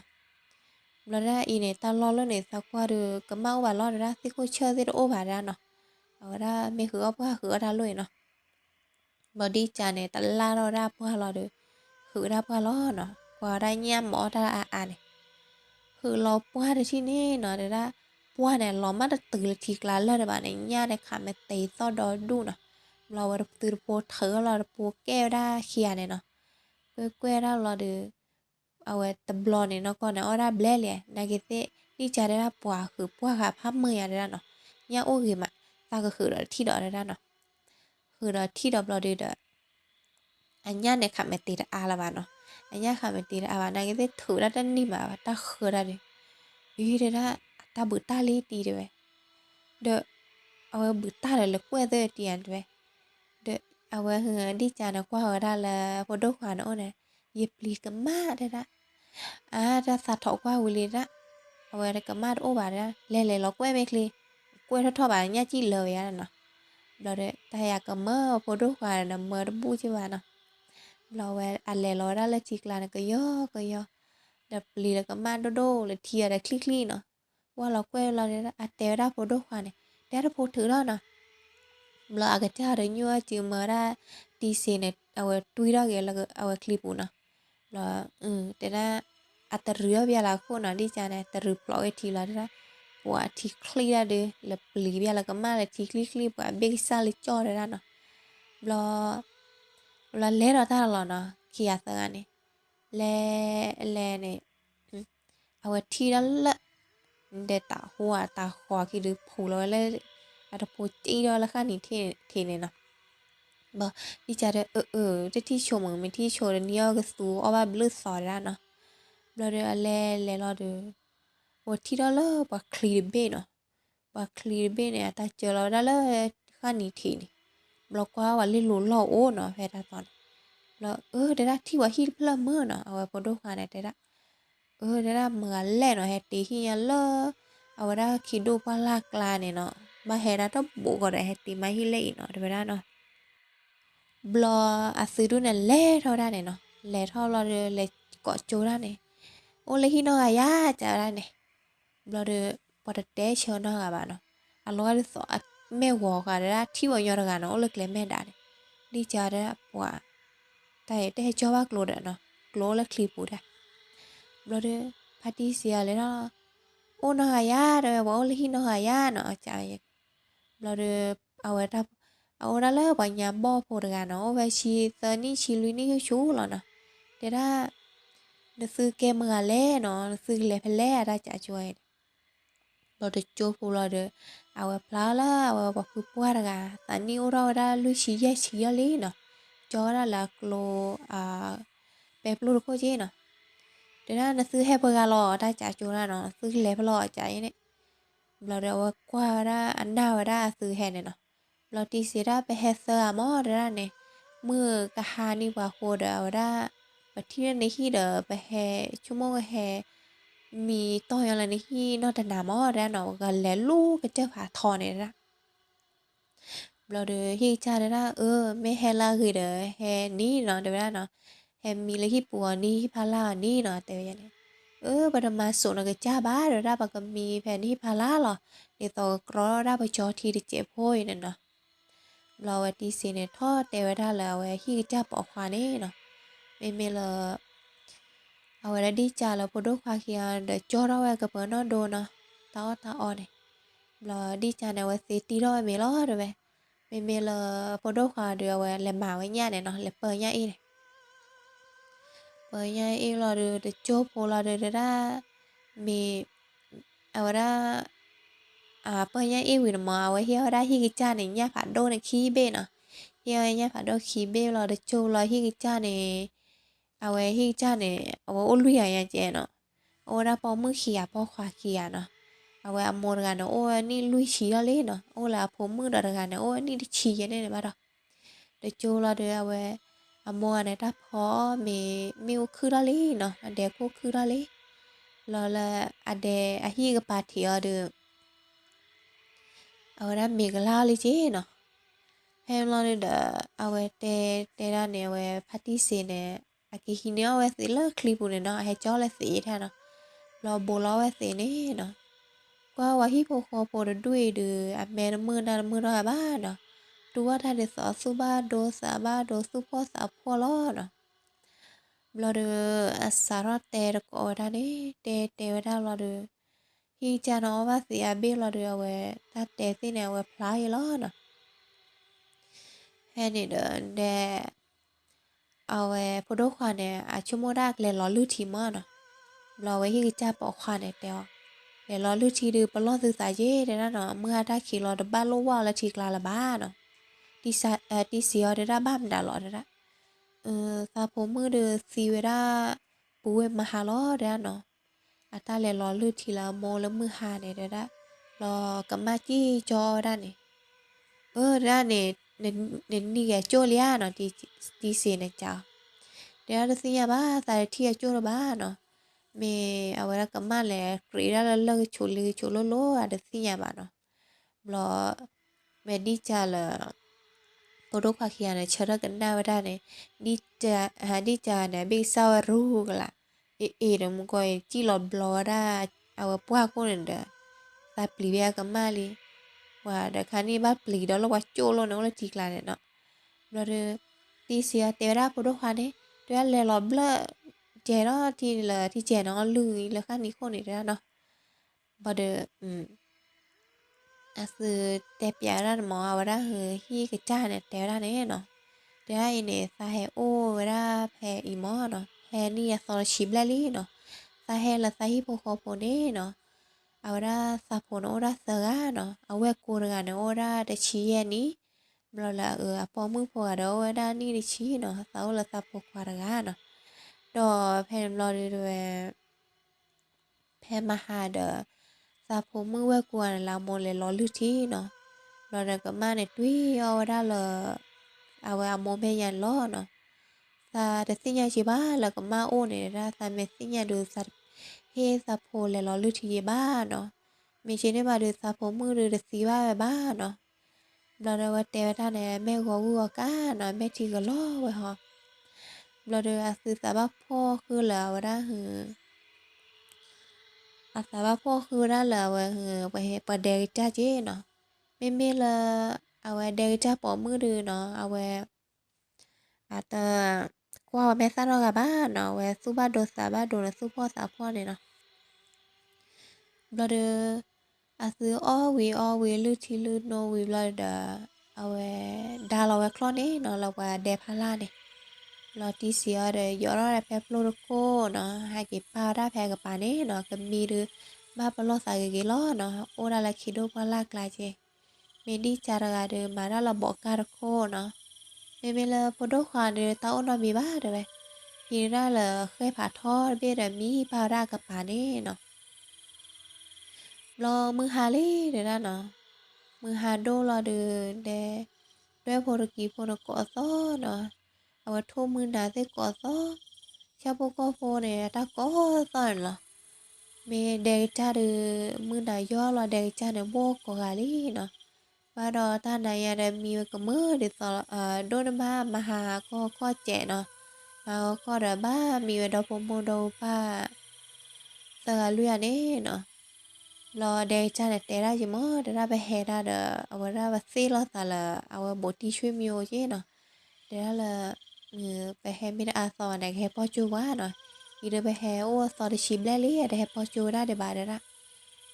lo ra ý này ta lo này sao qua được cấm mau bà lo ra sẽ có chơi sẽ ô bà ra nó ở ra mi hứa ra luôn nó body đi cha này ta la lo ra qua lo được hứa ra qua lo nó qua ra nha mỏ ra này hứa lo qua được chi nè nó để ra qua này lo mắt từ thiệt là lên bạn này nha này khám này tây so đó đu nó lo được từ bộ thở lo được bộ keo ra kia này nó quê ra lo được tập lo này nó còn nó ra ble lẹ này cái thế đi cha ra qua hứa qua gặp hấp mười ra nó nha ô gì mà ta cứ hứa đó thi đó ra nó hứa đó thi đó lo được anh này khám tì ra là bạn nó anh khám tì ra bạn này cái thử ra đơn đi mà ta khờ ra đi ý đấy ra ta bự ta lý tì đấy được bự ta là quê rồi tiền đấy được đi chả nó qua ở đây là một đôi khoản nữa này dịp lì cấm má đấy ra ra sạt thọ qua hùi lì ra đây cấm má ô bà ra lè nó quê mấy lì quê thọ bà nha chi lời nó rồi đấy ta cấm mơ một đôi khoản là mơ nó bu chứ bà nó lo lè lo ra là chỉ là cái yo đập lì là cái man đô là thìa là click nó qua lo quê lo đấy té ra phố đô khoa này té ra phố thứ đó nè lo cái cha đấy như chỉ mở ra đi xe này tui ra cái là clip nè lo té ra ta rửa bia là khô nó đi cha này ta rửa ploy thì là ra quả thì click ra đi là lì bia là cái man là thì click quả bia sa lịch cho ra nè lo là lẽ ra ta là nó ขี้ยาสังเนี่ยแลเนี่ยเอาไว้ที่แล้วละเดตาหัวตาขวาคือดูผูแล้วเลยอาจจะผูจีแล้วละค่ะนี่ที่เนี่ยเนาะบ่ดิจาเดจะที่โชว์มึงไม่ที่โชว์เนี้ยก็สู้เอาว่าบลูสอดแล้วเนาะเราเดแลเราเดว่าที่แล้วละว่าคลีเบเนาะว่าคลีเบเนี่ยแต่เจอเราได้เลยค่ะนี่ที่นี่บอกว่าลิลุล่อโอ้เนาะแพทย์ตอนแล้วเดี๋ยวที่ว่าฮิตเพลเมอร์เนาะเอาไว้พอดูค่ะเนี่ยเดี๋ยวเดี๋ยวเมื่อแล่เนาะเฮตีฮิยันเลอเอาไว้คิดดูพลากลาเนี่ยเนาะมาเฮราต้องบุกก็ได้เฮตีมาฮิเลเนาะเดี๋ยวเนาะบลออาซื้อดูเนี่ยแล่เท่าได้เนี่ยเนาะแล่เท่าเราเลยเกาะโจได้เนี่ยโอ้เลยฮิโนอายาจะได้เนี่ยบลอเดปอดเตเชอเนาะบ้านเนาะอันล้อได้สอแม่วอกันได้ที่ว่ายอดกันเนาะโอ้เลยเกลแม่ได้ดีจ้าได้ปัวแต่ได้จอว่ากลัวเนาะกลัวแล้วคลิปปุ๊ดเราเดพาติเซียเลยเนาะโอ้น้อยาเด้อบอกเลยที่น้อยาเนาะใจเราเดเอาไว้ทับเอาได้เลยปัญญาบ่พอกันเนาะไว้ชีตอนนี้ชีลุยนี่ก็ชูแล้วเนาะเดี๋ยวได้ซื้อเกมมาเล่เนาะซื้อเล่เพล่ได้จะช่วยเราเดจูพูเราเดเอาไว้พลาละเอาไว้บอกคือปัวกันตอนนี้เราได้ลุยชีเลยเนาะจอได้ละกลัวเป๊ปลูกโคจีเนาะเดี๋ยวนะซื้อให้เบอร์กาลอได้จ่าจูนะเนาะซื้อเล็บลอจ่ายเนี่ยเราเดี๋ยวว่ากว่าได้อันดาวได้ซื้อแห่เนี่ยเนาะเราตีเสียได้ไปแฮเซอร์มอได้เนี่ยเมื่อกะฮานี่ว่าโคเดเอาได้ไปที่ในที่เดอไปแฮชั่วโมงแฮมีต่อยอะไรในที่นอตนามอได้เนาะกันแล้วลูกก็เจอผาทอเนี่ยนะเราเดอที่จ้าได้ไม่แฮลาคือเดอแฮนี่เนาะเดี๋ยวเนาะแฮมีเลยที่ปัวนี่พาลานี่เนาะแต่ยังไงบัดมาสุนก็จ้าบ้าเดี๋ยวได้บักก็มีแผนที่พาล่าหรอเดี๋ยวต่อกรอได้ไปจอทีเจ็บห้อยนั่นเนาะเราตีเสเนี่ยทอดแต่ว่าได้แล้วที่จ้าปอกควานี่เนาะไม่ละเอาไว้ดีจ้าแล้วพอดูควาเคียเดี๋ยวจอเรากับเปิ้ลนอนโดนเนาะตาอ่อนเนี่ยเราดีจ้าเนี่ยว่าสิตีเราไม่รอดเลยไม่ละพอดูควาเดี๋ยวแหลมมาไว้เนี่ยเนี่ยเนาะแหลมเปิดเนี่ยอีเนี่ยเปิดเนี่ยอีเราเดี๋ยวจบพอเราเดี๋ยวได้มีahora pues ya y wir ma we hi ahora hi cha ne nya pha do ne khi be na hi nya pha do khi be lo de chu lo hi cha ne awe hi cha ne awe o lu ya che no ahora po mu khi ya po khwa khi ya no awe amor ga no o ni lu chi lo le no o la po mu da ga no o ni chi ye ne ba do de chu lo de awe amor ne ta pho me o khu lo le no de ko khu lo le lo la ade a hi ga pa thi o de ahora me ga la le che no hem lo de awe te ra ne we phati se ne a ki hi ne we se la clip ne no he cho le se tha no lo bo lo we se ne no qua wa hi po kho po de dui de a me no mu na ba no tu wa tha de so su ba do sa ba do su po sa po lo no lo de a sa ro te ko da ne te da lo de hi cha no va si a be lo de we ta te si ne we fly lo no he ni deเอาไว้พอดูควาเนี่ยชั่วโมงแรกเลยล้อลู่ทีมอนะรอไว้ที่จะปอกควาเนี่ยเดียวเลยล้อลู่ทีดูปลอดสื่อสายเย่เดี๋ยวนะเนาะเมื่อได้ขี่รถบ้านลูกว่าแล้วทีกลาละบ้านเนาะที่เสียเดี๋ยวได้บ้านด่าหรอเดี๋ยวนะซาผมมือเดือซีเวด้าปูเวมาฮาล้อเดี๋ยวเนาะอัตราเลยล้อลู่ทีละโมแล้วมือหาเนี่ยเดี๋ยวนะรอกับมาจี้จอด้านนี่ด้านนี่นี่แกโจเลียเนาะที่เสียเนี่ยจ้าเดี๋ยวเราสิยาบ้าแต่ที่จูรบ้าเนาะมีเอาไว้กับมาเลยกรีดแล้วเลิกชุลโลอะเดี๋ยวสิยาบ้าเนาะรอเมดิจาละปรกภาคีเนี่ยเชื่อกันได้ว่าได้เนี่ยดิจาเนี่ยบิ๊กซาวรู้กันละเดี๋ยวมึงก็จีหลอดบลอได้เอาไว้พวกคนเดียวแต่ปลีเบียกับมาลีว่าเดี๋ยวคันนี้บ้าปลีเดี๋ยวเราว่าโจโลเนาะเราจีกลาเนี่ยเนาะเราเดี๋ยวตีเสียเตะได้ปรกภาเนี่ยเดี๋ยวเลยหลอดเบลเจเนาะที่เลยที่เจเนาะลุยแล้วคันนี้คนนี้เนาะบ่เด้ออาซื้อแต่เปียร้านหมอเอาได้เฮ้ยฮี่กระจ้าเนี่ยแต่ร้านนี้เนาะ ได้เนี่ยสาเหตุโอ้เวลาแพ้อีหมอเนาะแพ้นี่สอชิบแล้วลี่เนาะสาเหตุละสาเหตุพวกเขาพวกนี้เนาะเอาละสาพโนราเสือเนาะเอาไว้กูเรื่องเนาะโอราเดชีเยนี่เราละพอมือพอเดี๋ยวด้านนี้ดิชีเนาะสาวละสาพกวาระเนาะดอแผ่นรอด้วยแผ่มาหาเดอสาพมือไว้กวนเราโมเลยรอลือที่เนาะเราเด็กก็มาในตุ้ยเอาได้เลยเอาไว้เอาโมเมยันล้อเนาะ sa de sinya chi ba la ka ma o ne ra sa me sinya do sa he sa pho le lo lu thi ba no me chi ne ba do sa pho mu do de si ba no bla da wa te ta ne me go wu ka no me thi ga lo we ho bla do a su sa ba pho khư la wa da hu a sa ba pho khư ra la wa hu wa he pa de ta che no me la a wa de ta po mu do no a wa a ta qua mẹ sao nó gặp ba nó về su ba đồ sa ba đồ là su po sa po này nó rồi à su o we lu chi lu no we rồi da à về đa là về clone này nó là về đẹp hala này lo tí xíu rồi giờ đó là phép lô cô nó hai cái pa ra phép cái pa này nó cái mi được ba pa lo sai cái lo nó ô là khi đâu pa la lại chứ mình đi chả ra được mà đó là bỏ cả cô nó mình là phụ đồ khoa được tao nó bị ba rồi thì ra làเคยผ่าทอดเบดมีปลารากับปลาเน่เนาะรอมือฮาเล่เดี๋ยวนะเนาะมือฮาโดรอเดินเดด้วยโปรตุกีโปรตุกอซอเนาะเอาไว้ทุ่มมือดาเซกอซอชาโปโกโฟเนี่ยตาก็ซอนเหรอเมเดจ้าเดมือดายอรอเดจ้าเนี่ยโบกกาลีเนาะว่าดอตาไหนยาเดมีกับมือเดี๋ยวโดนมาหาก็แจเนาะมาก็เดบ้ามีเวดอโปโมโดป้าสกาลุยาเน่เนาะรอเดจ้าเนี่ยเตระจิมอเดระไปเฮดาเดเอาไว้ระไปซีลอตาละเอาไว้บทีช่วยมิโอเจเนาะเดระละไปเฮมิดอาซอนเดเฮปอจูว่าเนาะอีเดไปเฮโอซอดชิมแลลี่เดเฮปอจูได้เดบาเดระ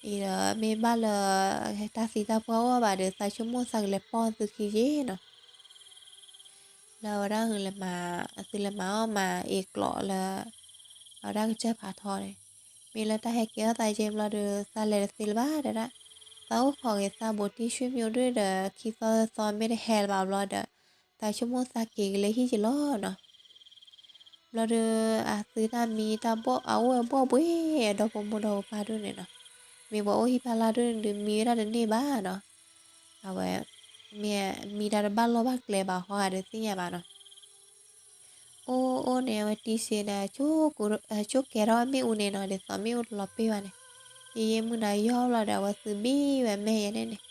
อีเดเมบ้าละตาสีตาพัวว่าบาเดใส่ชั่วโมงสักเลปอนสุขีเจเนาะเราได้หึงเลยมาคือเลยมาเอามาเอกหล่อละเราได้เจอผาทอเลยมีแล้วแต่ให้เกี่ยวใจเจมเราดูซาเลสิลวาเด้อเต้าของเอซาบที่ช่วยมิวด้วยเด้อคิดซอนไม่ได้แฮร์บาบลอเด้อแต่ชั่วโมงสักกี่เลยที่จะรอเนาะเราดูซื้อตามีตาบ่เอาบ่บุ้ยดอกผมบ่ดอกปลาด้วยเนาะมีบ่โอ้ฮิพาลาด้วยดูมีระดับนี้บ้าเนาะเอาไว้มีระดับบ้านเราบ้างเลยบ้าหัวเดี๋ยวสิเนี่ยบ้าเนาะโอ้เนี่ยวันที่เสียดายชุกแกเราไม่อุ่นเนาะเดี๋ยวสอนไม่อุ่นหลับไปวันเนี่ยยี่มึงได้ย่อเราเดี๋ยวว่าซื้อบีแบบแม่ยันเนี่ย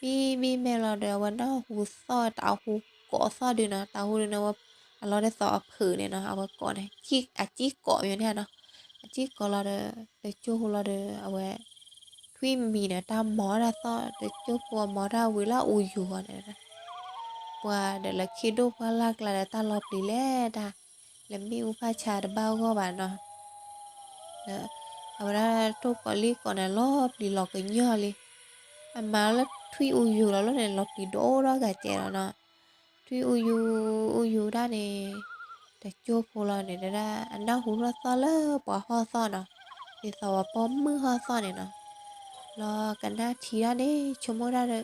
บีแม่เราเดี๋ยววันนั้นหูซ้อตาหูเกาะซ้อดูนะตาหูดูนะว่าเราได้สอบผืนเนี่ยเนาะเอาไว้ก่อนเนี่ยจี้เกาะอยู่เนี่ยเนาะจี้เกาะเราเดี๋ยวจูเราเดี๋ยวเอาไว้ทุยมีเนี่ยตามหมอได้ซ้อเดี๋ยวจูปัวหมอได้เวลาอุยอยู่เนี่ยนะว่าเดี๋ยวเราคิดดูว่าลักเราตาลอบดีแล้วด่าแล้วมีอุปชาเบ้าก็บ้านเนาะเอาละทุกคนลีก่อนนะรอบดีหลอกกันย่อเลยมาแล้วทุยอุยูแล้วเนี่ยหลอกดีโดแล้วกะเจแล้วเนาะทุยอุยูได้เนี่ยแต่โจ้พวกเราเนี่ยได้อันนั้นหูเราซ้อนแล้วปอห่อซ้อนเนาะดีสาวป้อมมือห่อซ้อนเนี่ยเนาะรอกันได้ทีละเนี่ยชั่วโมงได้เลย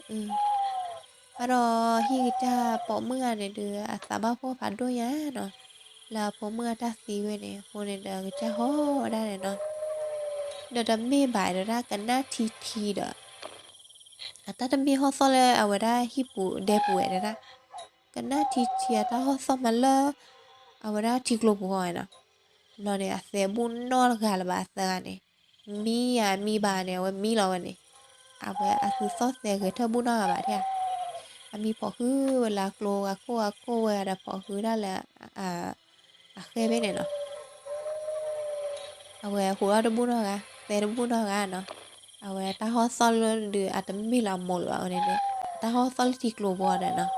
มารอฮีจ้าป้อมมือเนี่ยเดืออาสาบ้าพ่อผ่านด้วยยะเนาะแล้วป้อมมือตาสีเว้เนี่ยคนเนี่ยเดือจะห่อได้เลยเนาะเดี๋ยวดำมีบ่ายเดี๋ยวได้กันหน้าทีเด้อแต่ดำมีห้องซ่อนเลยเอาไว้ได้ฮิปูเดปูเด้อนะกันหน้าทีถ้าห้องซ่อนมันเลยเอาไว้ได้ทีกลบหัวนะเราเนี่ยเสียบุญนอนกันละบาสกันเนี่ยมีบาเนี่ยว่ามีเราเนี่ยเอาไว้คือซอสเสียคือเธอบุญนอนกับบาเนี่ยมีพอคือเวลากลัวโกเวลาพอคือได้แหละเคยไปเนี่ยเนาะเอาไว้หัวเราบุญนอนกันแต่บุญนอนกันเนาะเอาไว้ถ้าฮอสซอลหรืออาจจะไม่มีเราหมดหรอกเนี่ยถ้าฮอสซอลที่กลัวบ่ได้เนาะ